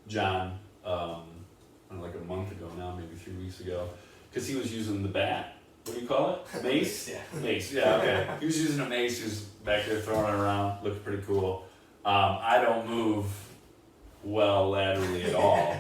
John like a month ago now, maybe 3 weeks ago, because he was using the bat. What do you call it? Mace?
Yeah.
Mace, yeah, okay. He was using a mace, he was back there throwing it around, looked pretty cool. I don't move well laterally at all.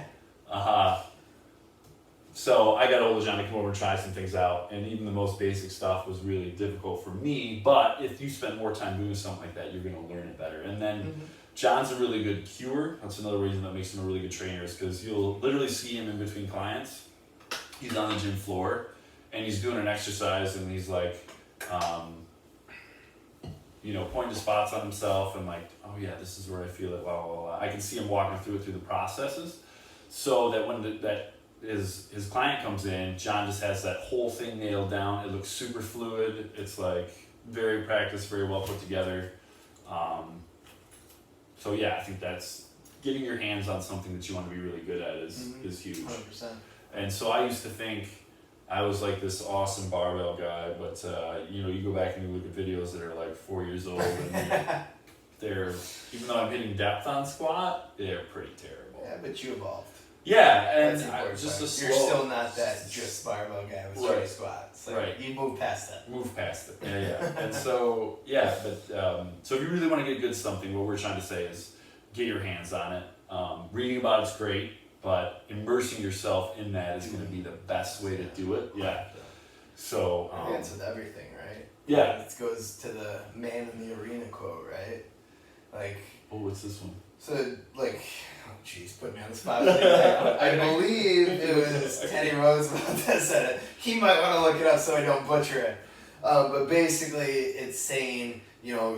So I got a hold of John to come over and try some things out, and even the most basic stuff was really difficult for me, but if you spend more time doing something like that, you're gonna learn it better. And then John's a really good cuer. That's another reason that makes him a really good trainer, is because you'll literally see him in between clients. He's on the gym floor, and he's doing an exercise, and he's like, pointing to spots on himself, and like, oh yeah, this is where I feel it, blah, blah, blah. I can see him walking through the processes, so that when his client comes in, John just has that whole thing nailed down. It looks super fluid. It's like very practiced, very well put together. So yeah, I think that's getting your hands on something that you want to be really good at is huge.
100%.
And so I used to think I was like this awesome barbell guy, but you go back and you look at videos that are like 4 years old, and they're, even though I'm hitting depth on squat, they're pretty terrible.
Yeah, but you evolved.
Yeah, and
That's
just a slow.
You're still not that just barbell guy with 20 squats. Like,
right.
You moved past that.
Move past it. Yeah. And so, yeah, but so if you really want to get good at something, what we're trying to say is get your hands on it. Reading about it's great, but immersing yourself in that is going to be the best way to do it. Yeah. So.
I think it's with everything, right?
Yeah.
It goes to the man in the arena quote, right? Like.
Oh, what's this one?
So, like, oh jeez, put me on the spot. I believe it was Teddy Roosevelt that said it. He might want to look it up so I don't butcher it. But basically, it's saying,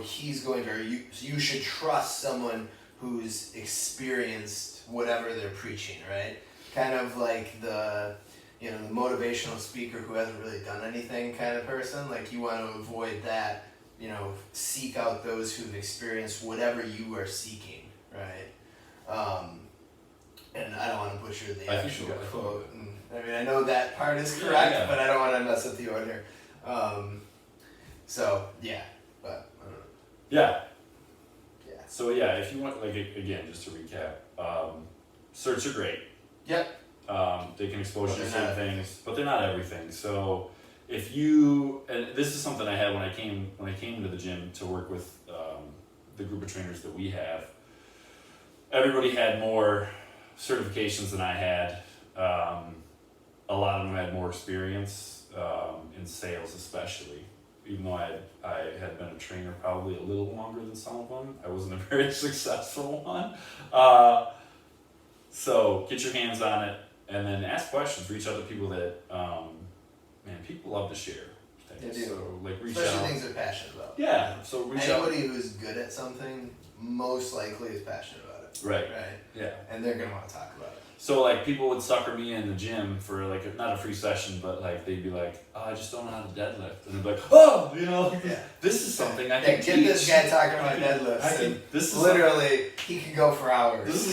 he's going to, you should trust someone who's experienced whatever they're preaching, right? Kind of like the motivational speaker who hasn't really done anything kind of person. Like, you want to avoid that. Seek out those who've experienced whatever you are seeking, right? And I don't want to butcher the actual quote. I mean, I know that part is correct, but I don't want to mess up the order. So, yeah, but I don't know.
Yeah.
Yeah.
So, yeah, if you want, like, again, just to recap, certs are great.
Yep.
They can expose you to certain things, but they're not everything. So, if you, and this is something I had when I came into the gym to work with the group of trainers that we have, everybody had more certifications than I had. A lot of them had more experience in sales, especially. Even though I had been a trainer probably a little longer than some of them, I wasn't a very successful one. So get your hands on it, and then ask questions. Reach out to people that, people love to share things.
They do.
So reach
Especially
out.
things they're passionate about.
Yeah. So reach out.
Anybody who's good at something most likely is passionate about it.
Right.
Right.
Yeah.
And they're gonna want to talk about it.
So people would sucker me in the gym for not a free session, but they'd be like, oh, I just don't know how to deadlift, and they'd be like, oh, this is something I can teach.
Get this guy talking about deadlifts.
This is
literally he can go for hours.
This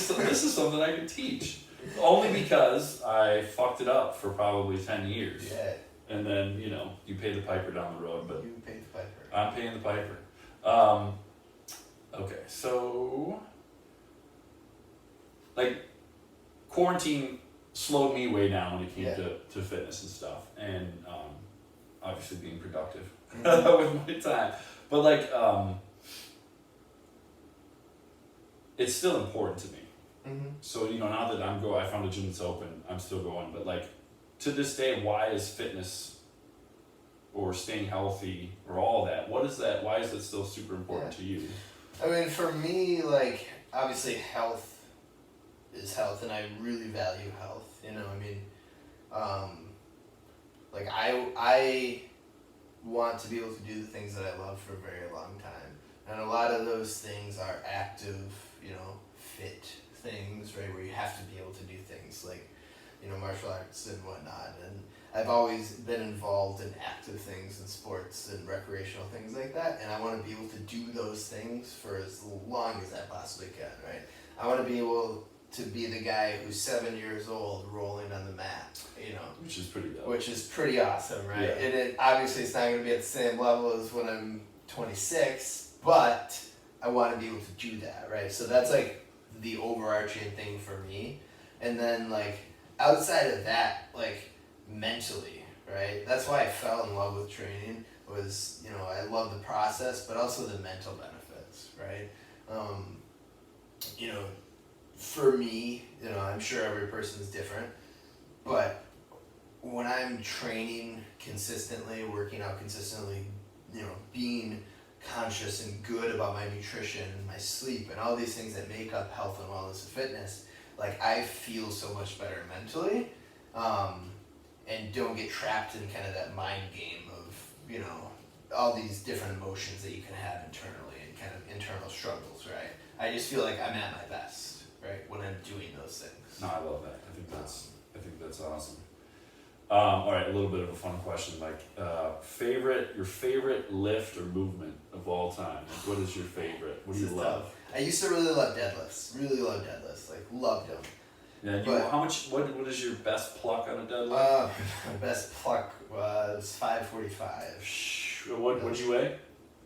is something I can teach. Only because I fucked it up for probably 10 years.
Yeah.
And then you pay the piper down the road, but
you pay the piper.
I'm paying the piper. Okay, so quarantine slowed me way down when it came to fitness and stuff, and obviously being productive with my time. But it's still important to me.
Mm-hmm.
So now that I found a gym that's open, I'm still going. But to this day, why is fitness or staying healthy or all that? What is that? Why is that still super important to you?
I mean, for me, obviously health is health, and I really value health. I want to be able to do the things that I love for a very long time, and a lot of those things are active, fit things, right, where you have to be able to do things like, martial arts and whatnot. And I've always been involved in active things and sports and recreational things like that. And I want to be able to do those things for as long as I possibly can, right? I want to be able to be the guy who's 7 years old rolling on the mat,
Which is pretty dope.
which is pretty awesome, right?
Yeah.
And obviously it's not going to be at the same level as when I'm 26, but I want to be able to do that, right? So that's like the overarching thing for me. And then like outside of that, like mentally, right? That's why I fell in love with training was, I love the process, but also the mental benefits, right? For me, I'm sure every person's different, but when I'm training consistently, working out consistently, being conscious and good about my nutrition and my sleep and all these things that make up health and wellness and fitness, like I feel so much better mentally, and don't get trapped in kind of that mind game of, all these different emotions that you can have internally and kind of internal struggles, right? I just feel like I'm at my best, right, when I'm doing those things.
No, I love that. I think that's awesome. All right, a little bit of a fun question, like your favorite lift or movement of all time. Like, what is your favorite? What do you love?
Tough. I used to really love deadlifts. Like loved them.
Yeah, what is your best pluck on a deadlift?
My best pluck was 545.
What'd you weigh?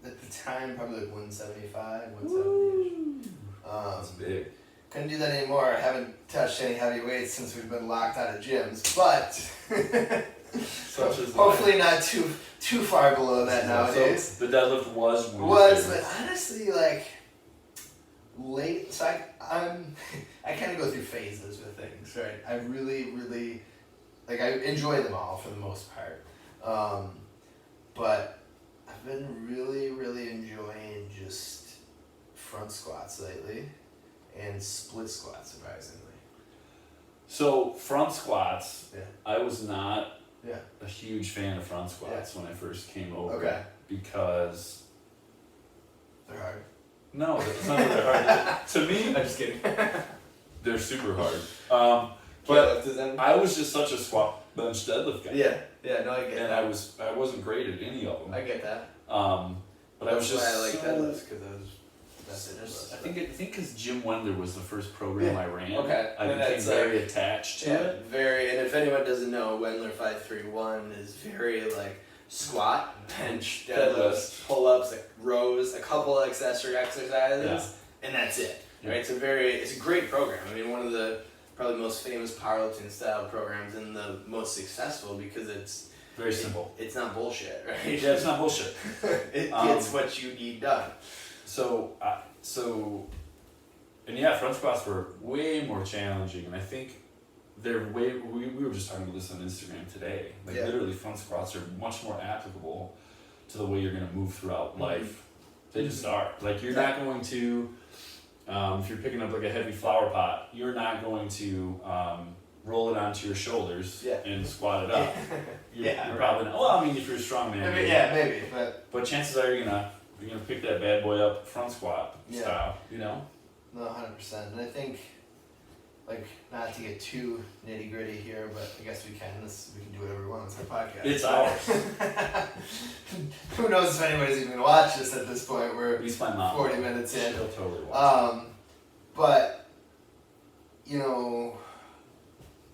At the time, probably like 175, 170-ish.
That's big.
Couldn't do that anymore. I haven't touched any heavy weights since we've been locked out of gyms, but hopefully not too far below that nowadays.
So the deadlift was
but honestly, like late. So I kind of go through phases with things, right? I really like I enjoy them all for the most part, but I've been really enjoying just front squats lately. And split squats, surprisingly.
So front squats,
Yeah.
I was not
Yeah.
a huge fan of front squats when I first came over.
Okay.
Because
They're hard.
no, it's not that they're hard. To me,
I'm just kidding.
they're super hard. But I was just such a squat bench deadlift guy.
Yeah, no, I get
And
that.
I wasn't great at any of them.
I get that.
But I was just
why I like
so,
deadlifts, because
I think because Jim Wendler was the first program I ran.
Okay.
I
And
became
that's
very attached to it.
very. And if anyone doesn't know, Wendler 531 is very like squat, bench, deadlifts, pull-ups, like rows, a couple of accessory exercises, and that's it.
Yeah.
Right? It's a great program. I mean, one of the probably most famous powerlifting style programs and the most successful because it's
Very simple.
It's not bullshit, right?
Yeah, it's not bullshit.
It gets what you need done.
And yeah, front squats were way more challenging, and I think they're way. We were just talking about this on Instagram today. Like literally, front squats are much more applicable to the way you're going to move throughout life. They just are. Like you're not going to, if you're picking up like a heavy flower pot, you're not going to roll it onto your shoulders and squat it up. You're probably not. Well, I mean, if you're a strong man,
maybe,
but chances are you're gonna pick that bad boy up front squat style,
No, 100%. And I think, like, not to get too nitty gritty here, but I guess we can. We can do whatever we want. It's our podcast.
It's ours.
Who knows if anybody's even gonna watch this at this point? We're
At least my mom.
40 minutes in.
She'll totally watch.
But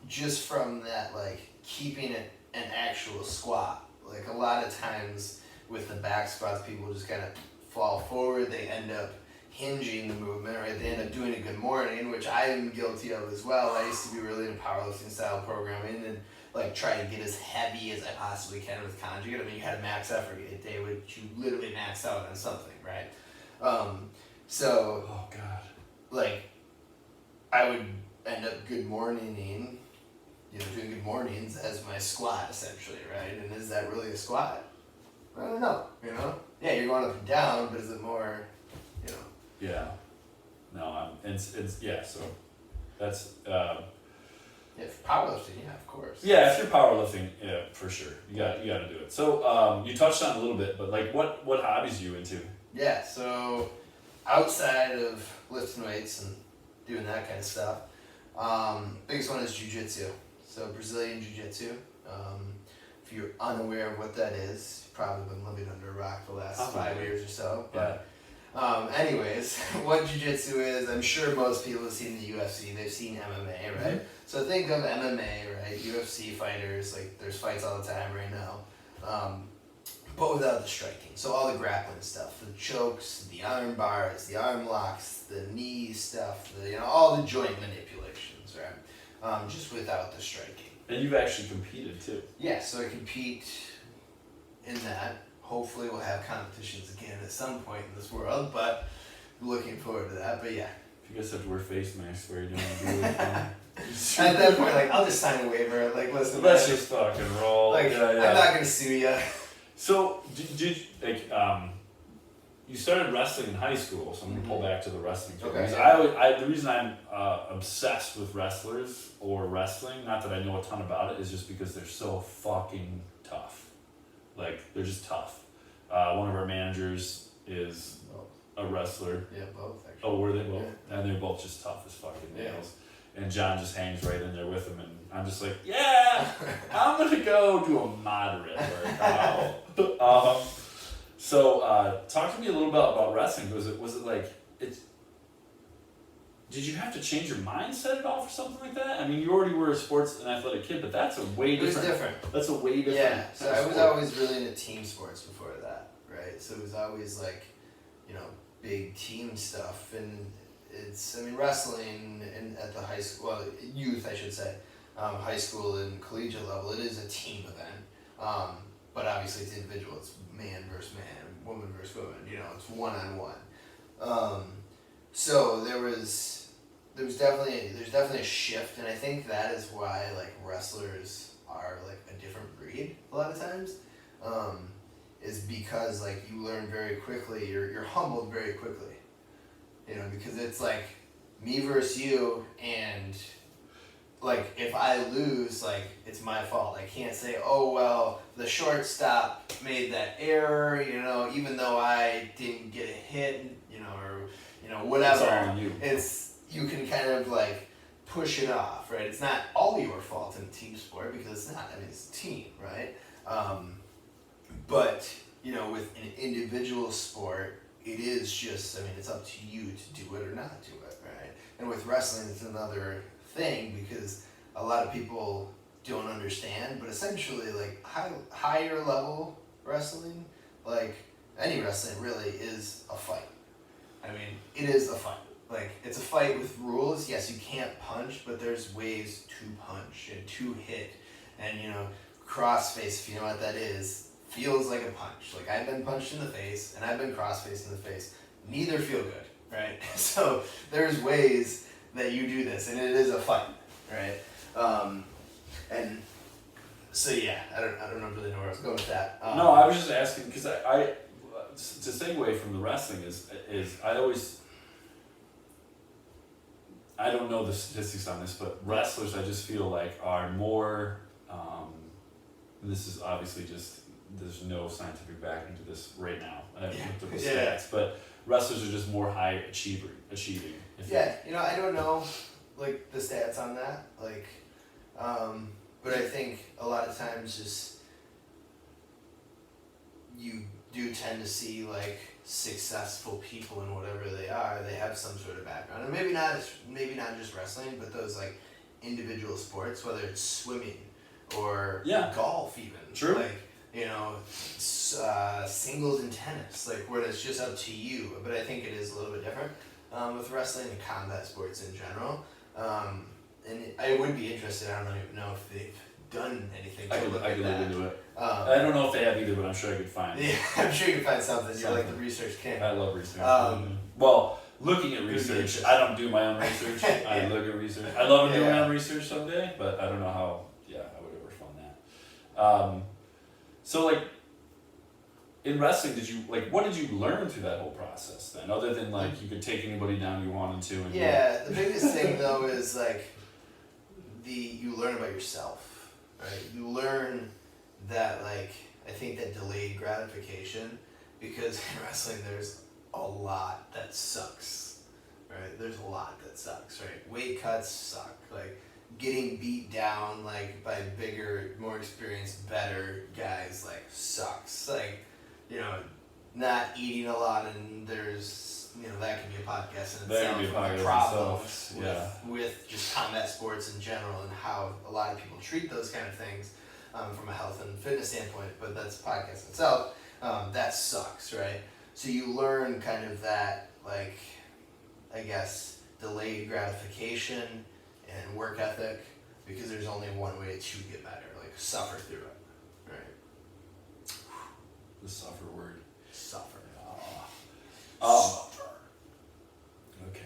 just from that, like keeping it an actual squat. Like a lot of times with the back squats, people just kind of fall forward. They end up hinging the movement, right? They end up doing a good morning, which I am guilty of as well. I used to be really into powerlifting style programming and like try to get as heavy as I possibly can with conjugate. I mean, you had a max effort day, which you literally maxed out on something, right?
Oh God.
Like, I would end up good morning-ing, doing good mornings as my squat essentially, right? And is that really a squat? I don't know, Yeah, you're going up and down, but is it more,
Yeah. No, it's so that's
Yeah, for powerlifting, yeah, of course.
yeah, if you're powerlifting, yeah, for sure. You got to do it. So you touched on it a little bit, but like what hobbies are you into?
Yeah, so outside of lifting weights and doing that kind of stuff. Biggest one is jiu-jitsu. So Brazilian jiu-jitsu. If you're unaware of what that is, you've probably been living under a rock the last 5 years or so. But anyways, what jiu-jitsu is, I'm sure most people have seen the UFC. They've seen MMA, right? Mm-hmm. So think of MMA, right? UFC fighters, like there's fights all the time right now. But without the striking. So all the grappling stuff, the chokes, the arm bars, the arm locks, the knee stuff, all the joint manipulations, right? Just without the striking.
And you've actually competed too.
Yeah, so I compete in that. Hopefully we'll have competitions again at some point in this world, but looking forward to that. But yeah.
If you guys have to wear face masks, where you don't want to do it.
At that point, like, I'll just sign a waiver. Like, listen,
let's just fucking roll.
Like, I'm not gonna sue you.
So, did you started wrestling in high school? So I'm gonna pull back to the wrestling.
Okay.
Because the reason I'm obsessed with wrestlers or wrestling, not that I know a ton about it, is just because they're so fucking tough. Like, they're just tough. One of our managers is a wrestler.
Yeah, both actually.
Oh, were they both?
Yeah.
And they're both just tough as fucking nails.
Yeah.
And John just hangs right in there with him, and I'm just like, yeah, I'm gonna go do a moderate workout. So talk to me a little bit about wrestling. Was it like it's? Did you have to change your mindset at all for something like that? I mean, you already were a sports and athletic kid, but that's a way different.
It was different.
That's a way different.
Yeah. So I was always really into team sports before that, right? So it was always like, big team stuff, and wrestling at the high school, youth, I should say, high school and collegiate level, it is a team event. But obviously it's individual. It's man versus man, woman versus woman. It's one-on-one. So there's definitely a shift, and I think that is why like wrestlers are like a different breed a lot of times. Is because like you learn very quickly. You're humbled very quickly. Because it's like me versus you, and like if I lose, like it's my fault. I can't say, oh well, the shortstop made that error, even though I didn't get a hit, or whatever.
It's all on you.
You can kind of like push it off, right? It's not all your fault in a team sport, because it's not. It's a team, right? But with an individual sport, it is just, it's up to you to do it or not do it, right? And with wrestling, it's another thing, because a lot of people don't understand, but essentially, like, higher level wrestling, like, any wrestling really is a fight. It is a fight. Like, it's a fight with rules. Yes, you can't punch, but there's ways to punch and to hit. And, cross-face, if you know what that is, feels like a punch. Like, I've been punched in the face, and I've been cross-faced in the face. Neither feel good, right? So there's ways that you do this, and it is a fight, right? And so yeah, I don't really know where I was going with that.
No, I was just asking because I to segue from the wrestling is I don't know the statistics on this, but wrestlers I just feel like are more. This is obviously just. There's no scientific backing to this right now. I haven't looked at the stats, but wrestlers are just more high achieving.
I don't know, like, the stats on that, like, but I think a lot of times just you do tend to see, like, successful people in whatever they are. They have some sort of background, and maybe not just wrestling, but those like individual sports, whether it's swimming or golf, even.
True.
Like, singles in tennis, like where it's just up to you. But I think it is a little bit different with wrestling and combat sports in general. And I would be interested. I don't even know if they've done anything.
I could look into it. I don't know if they have either, but I'm sure I could find it.
Yeah, I'm sure you can find something. You're like the research king.
I love research. Well, looking at research, I don't do my own research. I look at research. I love doing my own research someday, but I don't know how. Yeah, I would ever fund that. So like in wrestling, what did you learn through that whole process then? Other than like you could take anybody down you wanted to. And
the biggest thing though is like you learn about yourself, right? You learn that like I think that delayed gratification, because in wrestling there's a lot that sucks, right? There's a lot that sucks, right? Weight cuts suck. Like getting beat down like by bigger, more experienced, better guys like sucks. Like, you know, not eating a lot, and there's, you know, that can be a podcast in
That can
itself.
be a podcast in
Problems
itself,
with,
yeah.
with just combat sports in general and how a lot of people treat those kind of things from a health and fitness standpoint. But that's a podcast in itself. That sucks, right? So you learn kind of that, like, I guess, delayed gratification and work ethic, because there's only one way to get better, like suffer through it, right?
The suffer word.
Suffer.
Suffer. Okay,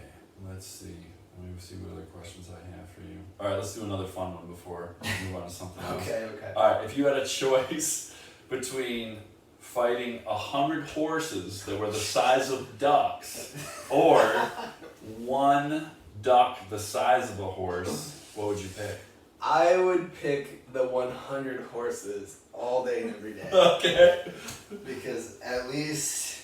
let's see. Let me see what other questions I have for you. All right, let's do another fun one before we move on to something else.
Okay.
All right, if you had a choice between fighting 100 horses that were the size of ducks or one duck the size of a horse, what would you pick?
I would pick the 100 horses all day and every day.
Okay.
Because at least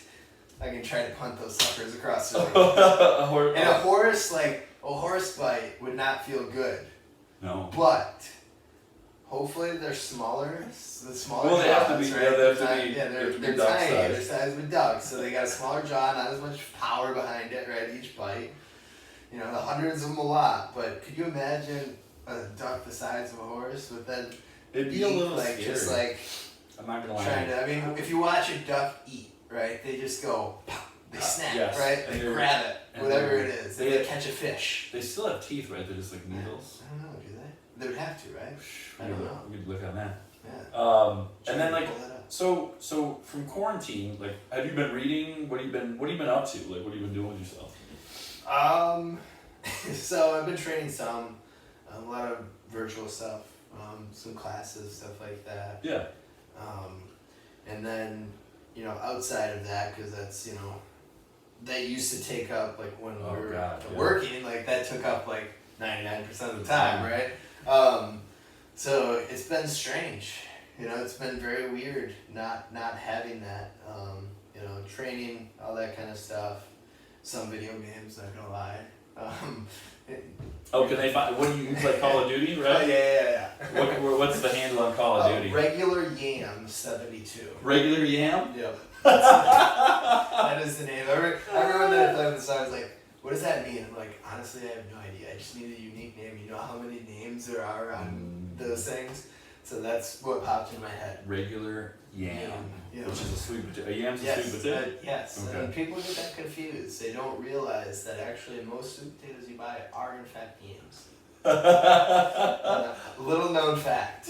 I can try to punt those suckers across the room. And a horse bite would not feel good.
No.
But hopefully they're smaller. The smaller
Well, they have to
jaws,
be.
right?
Yeah, they have to
They're
be.
not-
they have to be
they're
duck
tiny.
size.
They're size of a duck, so they got a smaller jaw, not as much power behind it, right? Each bite. You know, the hundreds of them a lot. But could you imagine a duck the size of a horse with that?
It'd be a little
like
scary.
just like
I'm not gonna lie.
trying to. I mean, if you watch a duck eat, right? They just go, pop, they snap,
yes.
right?
And
They
they're-
grab it,
and
whatever
they're-
it is.
they-
They catch a fish.
They still have teeth, right? They're just like needles.
I don't know, do they? They would have to, right? I don't know.
We could look at that.
Yeah.
And then
Try
like,
to pull that up.
so from quarantine, like, have you been reading? What have you been up to? Like, what have you been doing with yourself?
So I've been training some, a lot of virtual stuff, some classes, stuff like that.
Yeah.
And then, you know, outside of that, because that's, you know, that used to take up, like, when
Oh,
we were
God, yeah.
working, like, that took up, like, 99% of the time, right? So it's been strange. You know, it's been very weird not having that. You know, training, all that kind of stuff. Some video games, not gonna lie.
Oh, can they find? What do you play? Call of Duty,
Oh,
right?
yeah.
What's the handle on Call of Duty?
Regular Yam 72.
Regular Yam.
Yep. That is the name. Everyone that I play with this, I was like, what does that mean? I'm like, honestly, I have no idea. I just need a unique name. You know how many names there are on those things? So that's what popped in my head.
Regular Yam,
Yeah.
which is a sweet potato. A yam's a
Yes,
sweet potato.
yes.
Okay.
And people get that confused. They don't realize that actually most sweet potatoes you buy are in fact yams. Little known fact.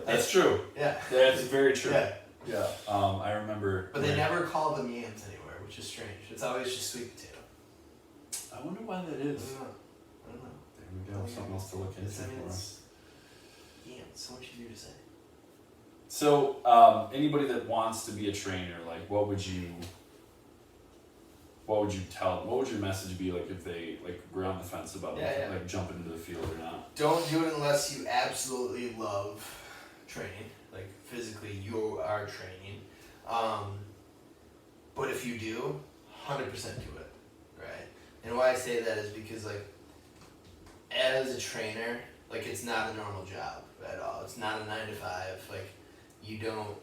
That's true.
Yeah.
That's very true.
Yeah.
Yeah. I remember.
But they never call them yams anywhere, which is strange. It's always just sweet potato.
I wonder why that
I
is.
don't know.
There we go. Something else to look into
I mean,
for us.
it's so much easier to say.
So, anybody that wants to be a trainer, like, what would you tell them? What would your message be, like, if they, like, were on the fence about, like, jumping into the field or not?
Don't do it unless you absolutely love training. Like, physically, you are training. But if you do, 100% do it, right? And why I say that is because, like, as a trainer, like, it's not a normal job at all. It's not a 9 to 5. Like, you don't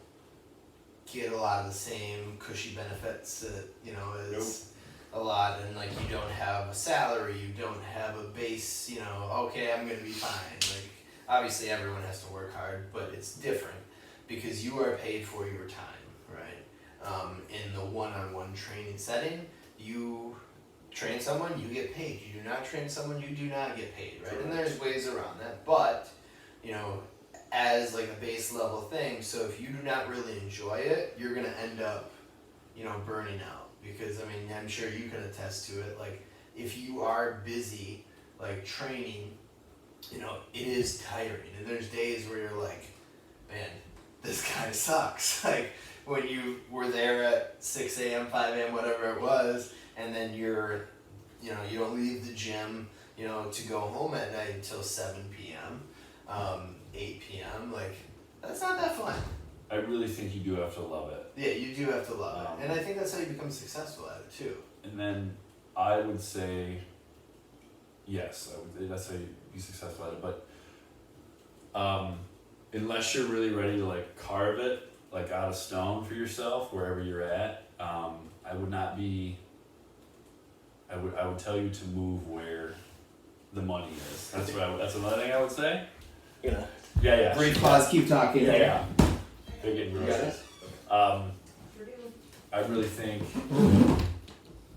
get a lot of the same cushy benefits that, you know, is a lot. And, like, you don't have a salary. You don't have a base, you know, okay, I'm going to be fine. Like, obviously, everyone has to work hard, but it's different because you are paid for your time, right? In the one-on-one training setting, you train someone, you get paid. You do not train someone, you do not get paid, right? And there's ways around that, but, you know, as like a base level thing, so if you do not really enjoy it, you're gonna end up, you know, burning out. Because, I mean, I'm sure you can attest to it, like, if you are busy, like, training, you know, it is tiring. And there's days where you're like, man, this guy sucks. Like, when you were there at 6 a.m., 5 a.m., whatever it was, and then you're, you know, you don't leave the gym, you know, to go home at night until 7 p.m., 8 p.m., like, that's not that fun.
I really think you do have to love it.
Yeah, you do have to love it. And I think that's how you become successful at it, too.
And then, I would say yes. That's how you be successful at it. But unless you're really ready to like carve it like out of stone for yourself wherever you're at, I would not be. I would tell you to move where the money is. That's another thing I would say.
Yeah.
Yeah.
Brief pause. Keep talking.
Yeah. They're getting
You
groceries.
got
I really think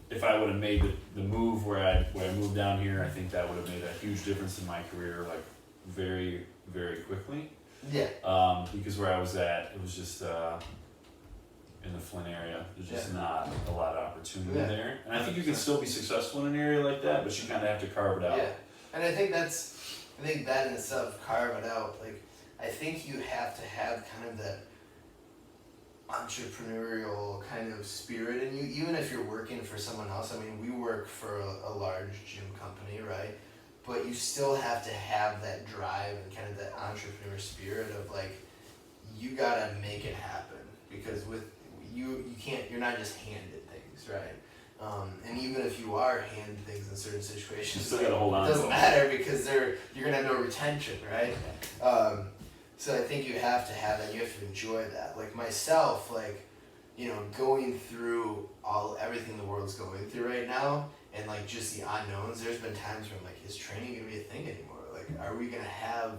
if I would have made the move where I moved down here, I think that would have made a huge difference in my career, like very, very quickly.
Yeah.
Because where I was at, it was just in the Flint area. There's just not a lot of opportunity there. And I think you can still be successful in an area like that, but you kind of have to carve it out.
Yeah, and I think that in itself, carve it out. Like, I think you have to have kind of that entrepreneurial kind of spirit in you, even if you're working for someone else. I mean, we work for a large gym company, right? But you still have to have that drive and kind of that entrepreneur spirit of like, you gotta make it happen, because with you can't, you're not just handed things, right? And even if you are handed things in certain situations,
You still gotta hold on
it
to
doesn't
them.
matter, because you're gonna have no retention, right? So I think you have to have that. You have to enjoy that. Like myself, like, you know, going through everything the world's going through right now, and like just the unknowns. There's been times where I'm like, is training gonna be a thing anymore? Like, are we gonna have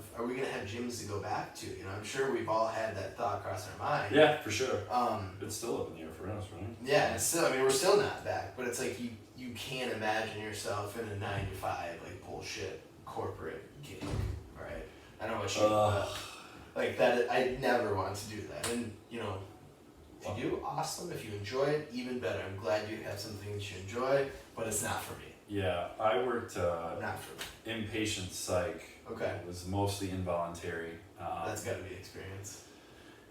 gyms to go back to? You know, I'm sure we've all had that thought cross our mind.
Yeah, for sure. It's still up in the air for us, right?
Yeah, and still, I mean, we're still not back, but it's like you can't imagine yourself in a 9-to-5 like bullshit corporate gig, right? I don't know what you. Like that, I never want to do that. And you know, if you do, awesome. If you enjoy it, even better. I'm glad you have something that you enjoy, but it's not for me.
Yeah, I worked
Not for me.
inpatient psych.
Okay,
It was mostly involuntary.
that's got to be experience.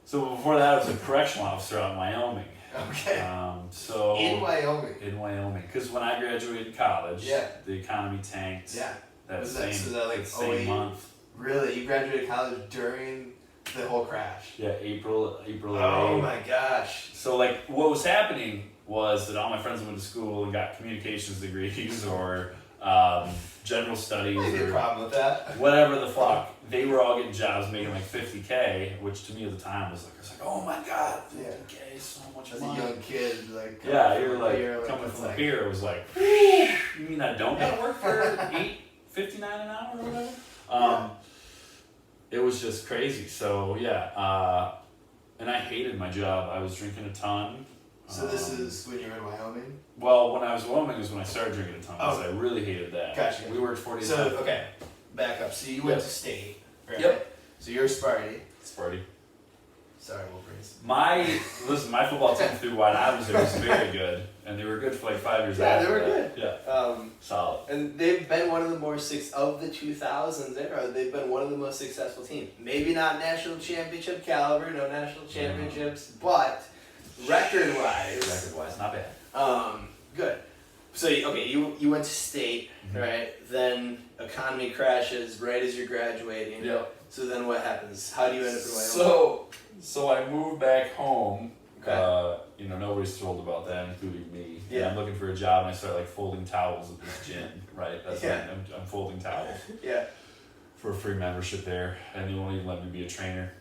So before that, I was a correctional officer out in Wyoming.
Okay.
So
In Wyoming.
In Wyoming, because when I graduated college,
Yeah.
the economy tanked.
Yeah.
That
Was
same,
that- so that, like,
that same
08?
month.
Really, you graduated college during the whole crash.
Yeah, April.
Oh
08.
my gosh.
So like, what was happening was that all my friends went to school and got communications degrees or general studies
Maybe a
or
problem with that.
whatever the fuck. They were all getting jobs making like $50K, which to me at the time was like, oh my god, $50K, so much
As a
money.
young kid, like
Yeah, you're like coming from up here. It was like, you mean I don't gotta work for $8.59 an hour or whatever? It was just crazy. So yeah, and I hated my job. I was drinking a ton.
So this is when you were in Wyoming?
Well, when I was in Wyoming is when I started drinking a ton.
Oh.
Because I really hated that.
Gotcha.
We worked 40
So, okay, back up. So you went to state, right?
Yep.
So you're a Sparty.
Sparty.
Sorry, Wolverines.
My football team through when I was there was very good, and they were good for like 5 years.
Yeah,
after
they were
that.
good.
Yeah, solid.
And they've been one of the more of the 2000s era. They've been one of the most successful teams. Maybe not national championship caliber, no national championships, but record-wise,
Not bad.
good. So you went to state, right? Then economy crashes right as you're graduating.
Yeah.
So then what happens? How do you end up in Wyoming?
So I moved back home.
Okay.
Nobody's thrilled about that, including me.
Yeah.
And I'm looking for a job, and I start like folding towels at this gym. Right. That's
Yeah.
what I'm folding towels
Yeah.
for a free membership there, and they won't even let me be a trainer.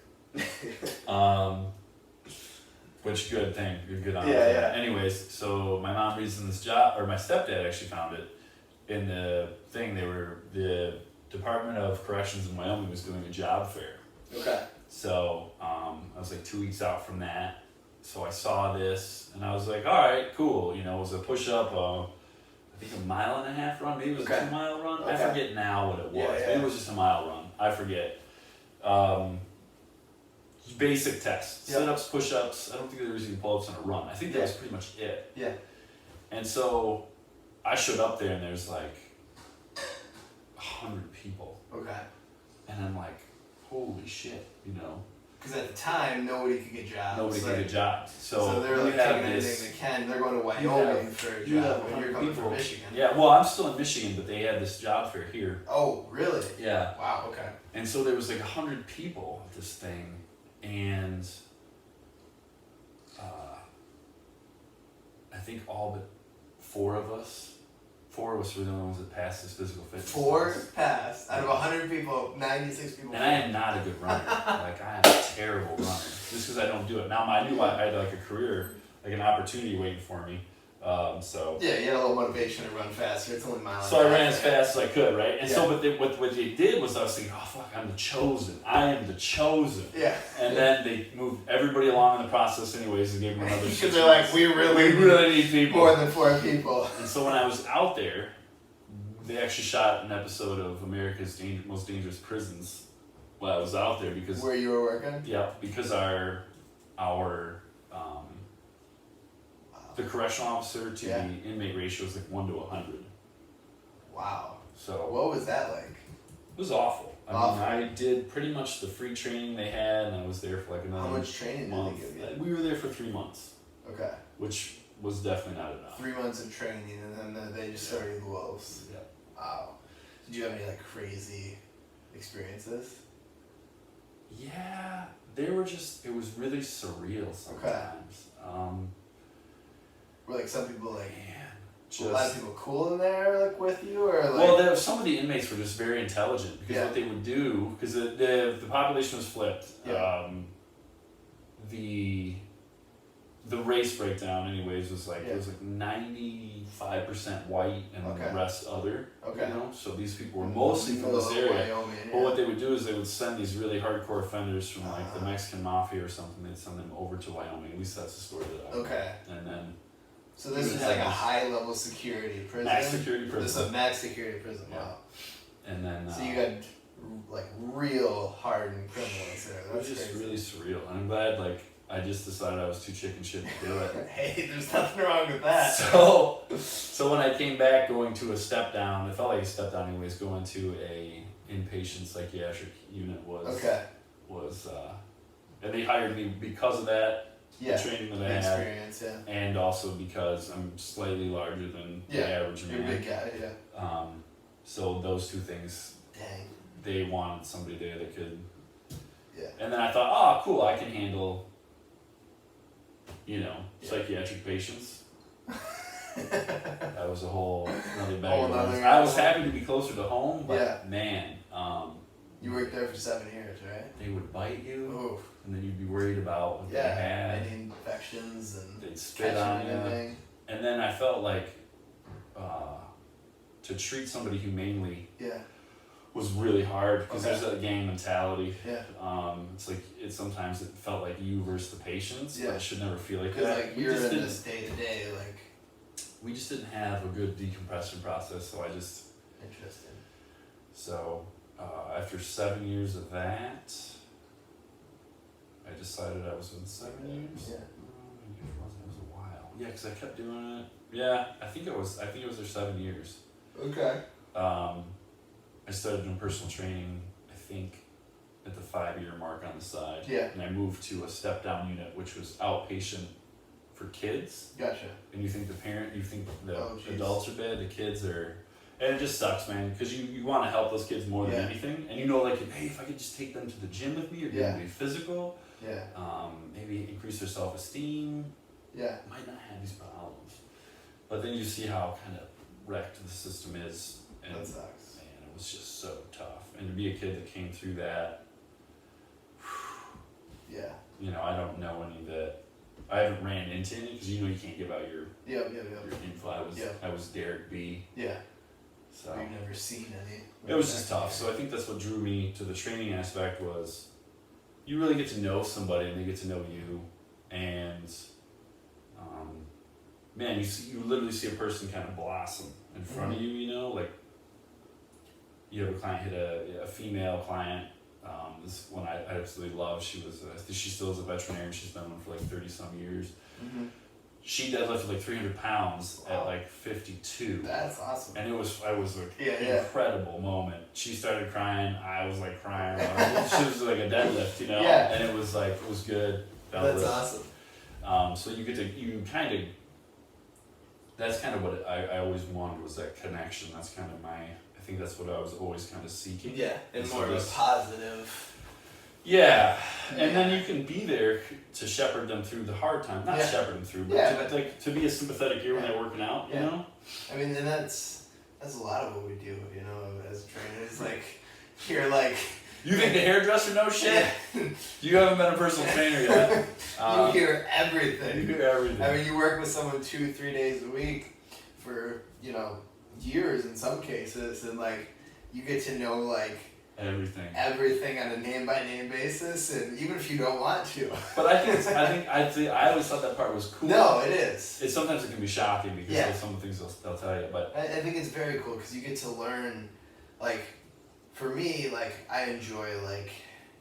Which good thing, good on.
Yeah, yeah.
Anyways, so my mom reads in this job, or my stepdad actually found it in the thing. The Department of Corrections in Wyoming was doing a job fair.
Okay.
So I was like 2 weeks out from that. So I saw this and I was like, all right, cool. It was a push up, I think a 1.5 mile run. Maybe it was a 2 mile run. I
Okay.
forget now what it was.
Yeah, yeah.
Maybe it was just a mile run. I forget. Basic tests.
Yep.
Sit-ups, push-ups. I don't think there was even pull-ups on a run. I think that was pretty much it.
Yeah.
And so I showed up there and there's like 100 people.
Okay.
And I'm like, holy shit,
Because at the time, nobody could get jobs.
Nobody could get jobs.
So they're
you
like
have
taking
this-
anything they can. They're going to
you
Wyoming
have-
for a
you have
job when you're
100
coming
people.
from Michigan.
Yeah, well, I'm still in Michigan, but they had this job fair here.
Oh, really?
Yeah.
Wow, okay.
And so there was like 100 people at this thing, and I think all but 4 of us 4 was for the only ones that passed this physical fitness.
4
test.
passed out of 100 people, 96 people.
And I am not a good runner. Like, I am a terrible runner. Just because I don't do it. Now, I knew I had like a career, like an opportunity waiting for me. So
Yeah, you had a little motivation to run faster. It's only a mile.
So I ran as fast as I could, right? And
Yeah.
so, what they did was I was thinking, oh fuck, I'm the chosen. I am the chosen.
Yeah.
And then they moved everybody along in the process, anyways, and gave them another.
Because they're like, we really
need people.
more than 4 people.
And so when I was out there, they actually shot an episode of America's Most Dangerous Prisons while I was out there because.
Where you were working?
Yeah, because our the correctional officer to
Yeah.
the inmate ratio is like 1 to 100.
Wow.
So.
What was that like?
It was awful. I mean, I did pretty much the free training they had, and I was there for like another
How much training
month.
did they give you?
We were there for 3 months,
Okay.
which was definitely not enough.
3 months of training, and then they just started the wolves.
Yeah.
Wow. Did you have any like crazy experiences?
Yeah, they were just. It was really surreal sometimes.
Were like some people like
Man,
a lot of
just.
people cool in there like with you, or like?
Well, some of the inmates were just very intelligent because
Yeah.
what they would do, because the population was flipped.
Yeah.
The race breakdown, anyways, was like
Yeah.
it was like 95% white and
Okay.
the rest other.
Okay.
You know, so these people were mostly from this
Middle of
area.
Wyoming,
But what they would do is they would send these really hardcore offenders from like the
Uh-huh.
Mexican mafia or something. They'd send them over to Wyoming. At least that's the story that I.
Okay.
And then
So this
You
is
would
like a
have
high level security prison.
max security
This is
prison.
a max security prison.
Yeah.
Wow.
And then.
So you got like real hardened criminals there.
It was
That's
just
crazy.
really surreal. And I'm glad like I just decided I was too chicken shit to do it.
Hey, there's nothing wrong with that.
So when I came back going to a step down, it felt like a step down anyways, going to a inpatient psychiatric unit was
Okay.
and they hired me because of that,
Yeah.
the training that I
The
had,
experience, yeah.
and also because I'm slightly larger than the
Yeah,
average
You're a
man.
big guy, yeah.
So those two things,
Dang.
they wanted somebody there that could.
Yeah.
And then I thought, oh, cool, I can handle,
Yeah.
psychiatric patients. That was a whole another bag
Whole
of
nother
worms. I was
animal.
happy to be closer to home, but
Yeah.
man,
You worked there for 7 years, right?
they would bite you,
Ooh.
and then you'd be worried about what they
Yeah.
had.
Any infections and
They'd spit
catching
on you.
anything.
And then I felt like to treat somebody humanely
Yeah.
was really hard because
Okay.
there's that gang mentality.
Yeah.
It's like sometimes it felt like you versus the patients,
Yeah.
but it should never feel like
Because
that.
like
We
you're
just
in
didn't-
this day to day, like
we just didn't have a good decompression process, so I just.
interesting.
So, after 7 years of that, I decided I was in 7 years.
Yeah.
It was a while. Yeah, because I kept doing it. Yeah, I think it was there 7 years.
Okay.
I started doing personal training, I think, at the 5-year mark on the side.
Yeah.
And I moved to a step down unit, which was outpatient for kids.
Gotcha.
And you think the
Oh, jeez.
adults are bad, the kids are, and it just sucks, man, because you want to help those kids more than
Yeah.
anything, and like, hey, if I could just take them to the gym with me or
Yeah.
do be physical,
Yeah.
maybe increase their self-esteem,
Yeah.
might not have these problems. But then you see how kind of wrecked the system is, and
That sucks.
man, it was just so tough. And to be a kid that came through that,
Yeah.
I don't know any that. I haven't ran into any because you can't give out your
Yep.
info. I was Derek B.
Yeah.
So
You've never seen any.
it was just tough. So I think that's what drew me to the training aspect was you really get to know somebody and they get to know you, and man, you literally see a person kind of blossom in front of you. Like you have a client hit a female client. This one I absolutely love. She still is a veterinarian. She's been one for like 30 some years.
Mm-hmm.
She deadlifted like 300 pounds at
Wow.
like 52.
That's awesome.
And it was an
Yeah.
incredible moment. She started crying. I was like crying. She was like a deadlift,
Yeah.
And it was good.
That's
Deadlift.
awesome.
So that's kind of what I always wanted was that connection. That's kind of I think that's what I was always kind of seeking.
Yeah, and
So
more of a
this-
positive.
Yeah, and then you can be there to shepherd them through the hard time. Not
Yeah.
shepherd them through, but
Yeah,
to be a sympathetic ear when they're working out,
Yeah. I mean, and that's That's a lot of what we do, you know, as trainers. Like, you're like...
You think the hairdresser knows shit?
Yeah.
You haven't been a personal trainer yet.
You hear everything.
You hear everything.
I mean, you work with someone 2-3 days a week for, you know, years in some cases, and like, you get to know like everything on a name-by-name basis, and even if you don't want to.
But I always thought that part was cool.
No, it is.
Sometimes it can be shocking because of some of the things they'll tell you. But
I think it's very cool because you get to learn, like, for me, like, I enjoy like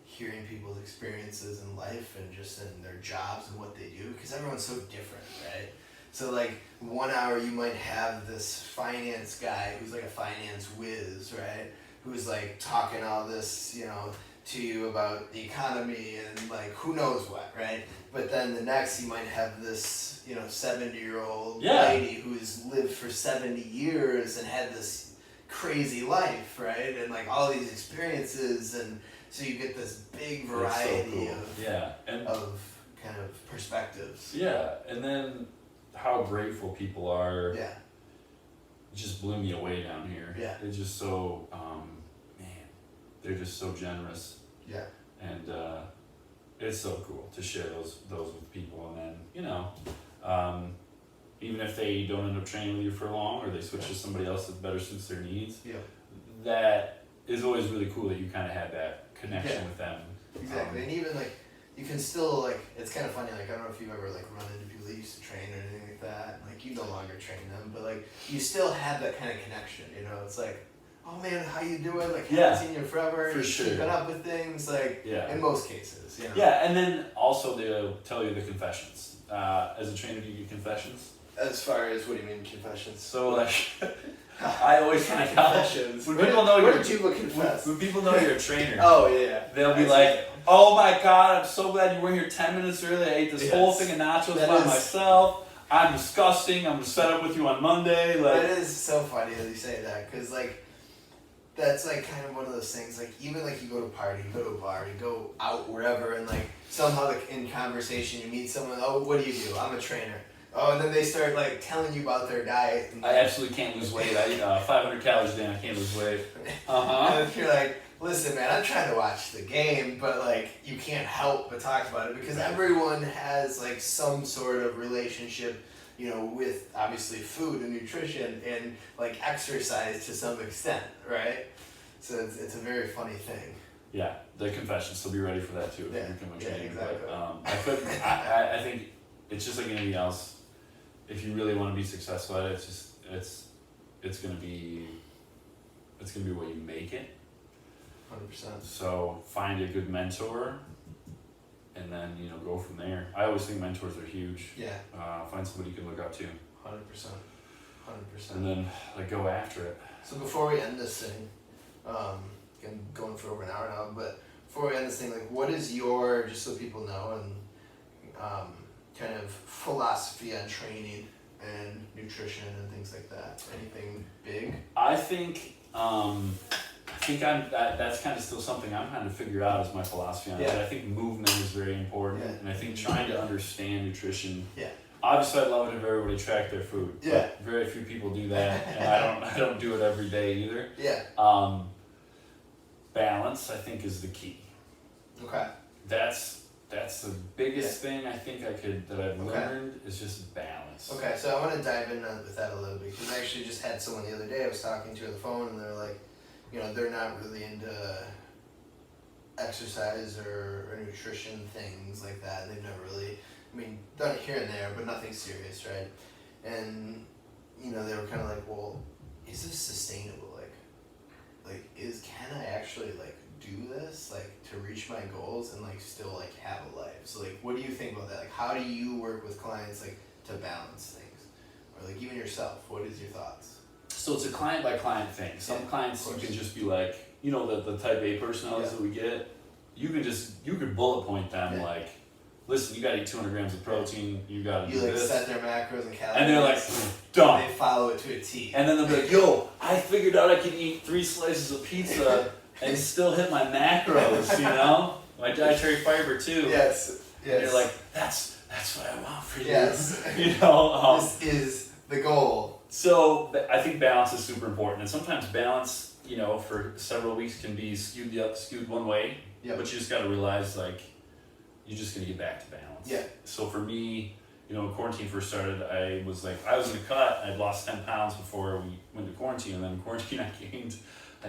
hearing people's experiences in life and just in their jobs and what they do, because everyone's so different, right? So like 1 hour you might have this finance guy who's like a finance whiz, right? Who's like talking all this, you know, to you about the economy and like who knows what, right? But then the next you might have this, you know, 70-year-old lady who's lived for 70 years and had this crazy life, right? And like all these experiences, and so you get this big variety of kind of perspectives.
Yeah, and then how grateful people are.
Yeah.
It just blew me away down here.
Yeah.
They're just so, man, they're just so generous.
Yeah.
And it's so cool to share those with people, and then, you know, even if they don't end up training with you for long or they switch to somebody else that better suits their needs, that is always really cool that you kind of had that connection with them.
Exactly. And even like, you can still like, it's kind of funny, like I don't know if you've ever like run into people that used to train or anything like that, and, like you no longer train them, but like you still have that kind of connection, you know? It's like, oh man, how you doing? Like, haven't seen you forever.
For sure.
Keeping up with things, like in most cases, you know?
Yeah, and then also they'll tell you the confessions. As a trainer, do you get confessions?
As far as, what do you mean confessions?
So like, I always find
confessions.
When people know
Where did you confess?
When people know you're a trainer.
Oh yeah.
They'll be like, "Oh my God, I'm so glad you were here 10 minutes early. I ate this whole thing of nachos by myself. I'm disgusting. I'm gonna set up with you on Monday." Like,
that is so funny that you say that, because like, that's like kind of one of those things. Like even like you go to a party, you go to a bar, you go out wherever, and like somehow like in conversation you meet someone. Oh, what do you do? I'm a trainer. Oh, and then they start like telling you about their diet. And,
I absolutely can't lose weight. I eat 500 calories a day and I can't lose weight.
And you're like, listen, man, I'm trying to watch the game, but like you can't help but talk about it, because everyone has like some sort of relationship, you know, with obviously food and nutrition and like exercise to some extent, right? So it's a very funny thing.
Yeah, the confessions. So be ready for that too. If you become a trainer.
Exactly.
But I think it's just like anything else. If you really want to be successful at it, it's gonna be what you make it.
100%.
So find a good mentor, and then go from there. I always think mentors are huge.
Yeah.
Find somebody you can look up to.
100%.
And then go after it.
So before we end this thing, I'm going for over an hour now, but before we end this thing, like, what is your, just so people know, and kind of philosophy on training and nutrition and things like that? Anything big?
I think that's kind of still something I'm trying to figure out as my philosophy on it. I think movement is very important, and I think trying to understand nutrition.
Yeah.
Obviously, I'd love it if everybody tracked their food.
Yeah.
But very few people do that, and I don't do it every day either.
Yeah.
Balance, I think, is the key.
Okay.
That's the biggest thing I think that I've learned is just balance.
Okay, so I want to dive in with that a little bit, because I actually just had someone the other day I was talking to on the phone, and they're like, they're not really into exercise or nutrition things like that. They've never really, done it here and there, but nothing serious, right? And they were kind of like, well, is this sustainable? Can I actually do this to reach my goals and still have a life? So what do you think about that? How do you work with clients to balance things, or even yourself? What is your thoughts?
So it's a client by client thing. Some clients you can just be the type A personalities that we get. You could bullet point them listen, you gotta eat 200 grams of protein. You gotta do this.
Set their macros and calories.
And they're like, done.
They follow it to a T.
And then they'll be like, yo, I figured out I could eat 3 slices of pizza and still hit my macros. My dietary fiber too.
Yes.
And you're like, that's what I want for you.
Yes.
This
is the goal.
So I think balance is super important, and sometimes balance, for several weeks can be skewed one way.
Yep.
But you just got to realize, like, you're just gonna get back to balance.
Yeah.
So for me, when quarantine first started, I was in a cut. I'd lost 10 pounds before we went to quarantine, and then in quarantine I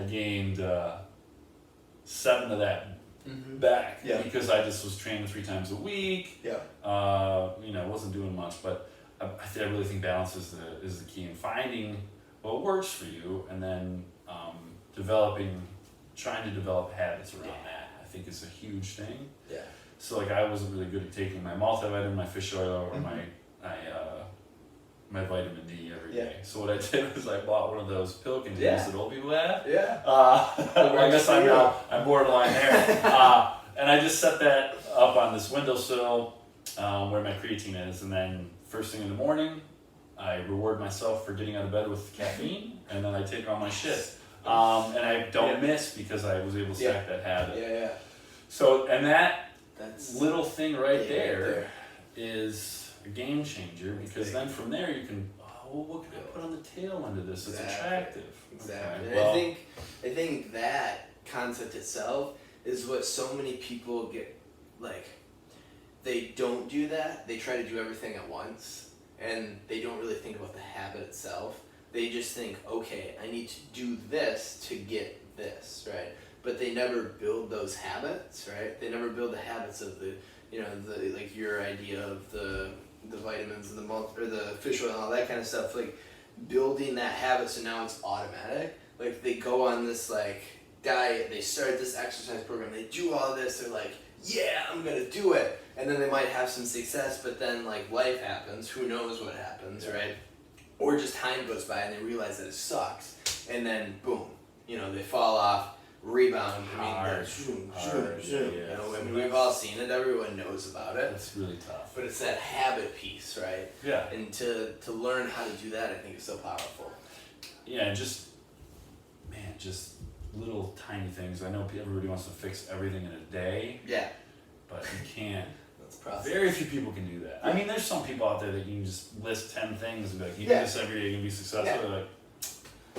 gained 7 of that back because I just was training 3 times a week.
Yeah.
Wasn't doing much, but I really think balance is the key in finding what works for you, and then trying to develop habits around that. I think is a huge thing.
Yeah.
So I wasn't really good at taking my multivitamin, my fish oil, or my vitamin D every day. So what I did was I bought one of those pill containers that old people have.
Yeah.
I guess I'm borderline there. And I just set that up on this windowsill where my creatine is, and then first thing in the morning, I reward myself for getting out of bed with caffeine, and then I take on my shit. And I don't miss because I was able to stack that habit.
Yeah.
So, and
that's
little thing right there is a game changer, because then from there you can, what can I put on the tail end of this? It's attractive.
Exactly.
Okay. Well,
And I think that concept itself is what so many people get, they don't do that. They try to do everything at once, and they don't really think about the habit itself. They just think, okay, I need to do this to get this, right? But they never build those habits, right? They never build the habits of your idea of the vitamins and the fish oil and all that kind of stuff. Building that habit so now it's automatic. They go on this diet, they start this exercise program, they do all this, they're like, yeah, I'm gonna do it. And then they might have some success, but then life happens, who knows what happens, right? Or just time goes by and they realize that it sucks, and then boom, they fall off, rebound. We've all seen it. Everyone knows about it.
It's really tough.
But it's that habit piece, right?
Yeah.
And to learn how to do that, I think is so powerful.
Yeah, and just little tiny things. I know everybody wants to fix everything in a day. Yeah. But you can't. Very few people can do that. I mean, there's some people out there that you can just list 10 things and be like, you do this every day, you can be successful.
Yeah.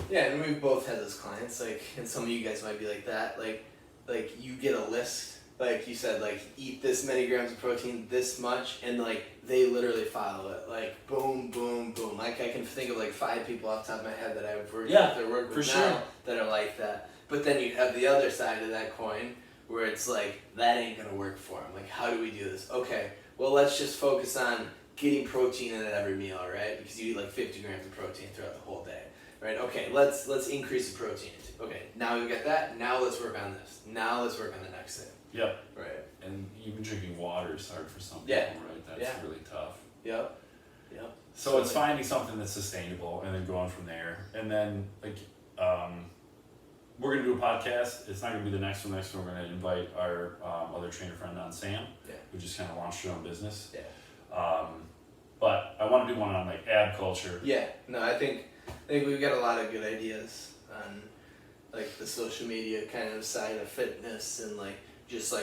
Yeah, and we've both had those clients, and some of you guys might be like that. You get a list, you said, eat this many grams of protein, this much, and they literally follow it. Boom, boom, boom. I can think of 5 people off the top of my head that I've worked with now that are like that. But then you have the other side of that coin, where it's that ain't gonna work for them. How do we do this? Okay, well, let's just focus on getting protein in at every meal, right? Because you eat 50 grams of protein throughout the whole day, right? Okay, let's increase the protein. Okay, now we've got that. Now let's work on this. Now let's work on the next thing.
Yep.
Right.
And even drinking water is hard for some people, right? That's really tough.
Yep.
So it's finding something that's sustainable and then going from there. And then we're going to do a podcast. It's not going to be the next one. We're going to invite our other trainer friend on, Sam, who just kind of launched her own business. Yeah. But I want to do one on ab culture.
Yeah. No, I think we've got a lot of good ideas on the social media kind of side of fitness, and just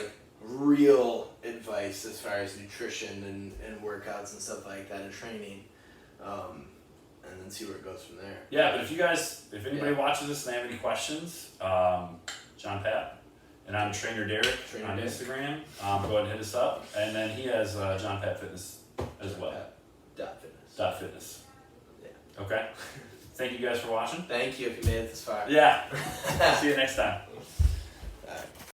real advice as far as nutrition and workouts and stuff like that, and training. And then see where it goes from there.
Yeah, but if anybody watches this and they have any questions, John Pat, and I'm Trainer Derek on Instagram. Go ahead and hit us up. And then he has John Pat Fitness as well. Fitness. Yeah. Okay. Thank you guys for watching.
Thank you if you made it this far.
Yeah. See you next time.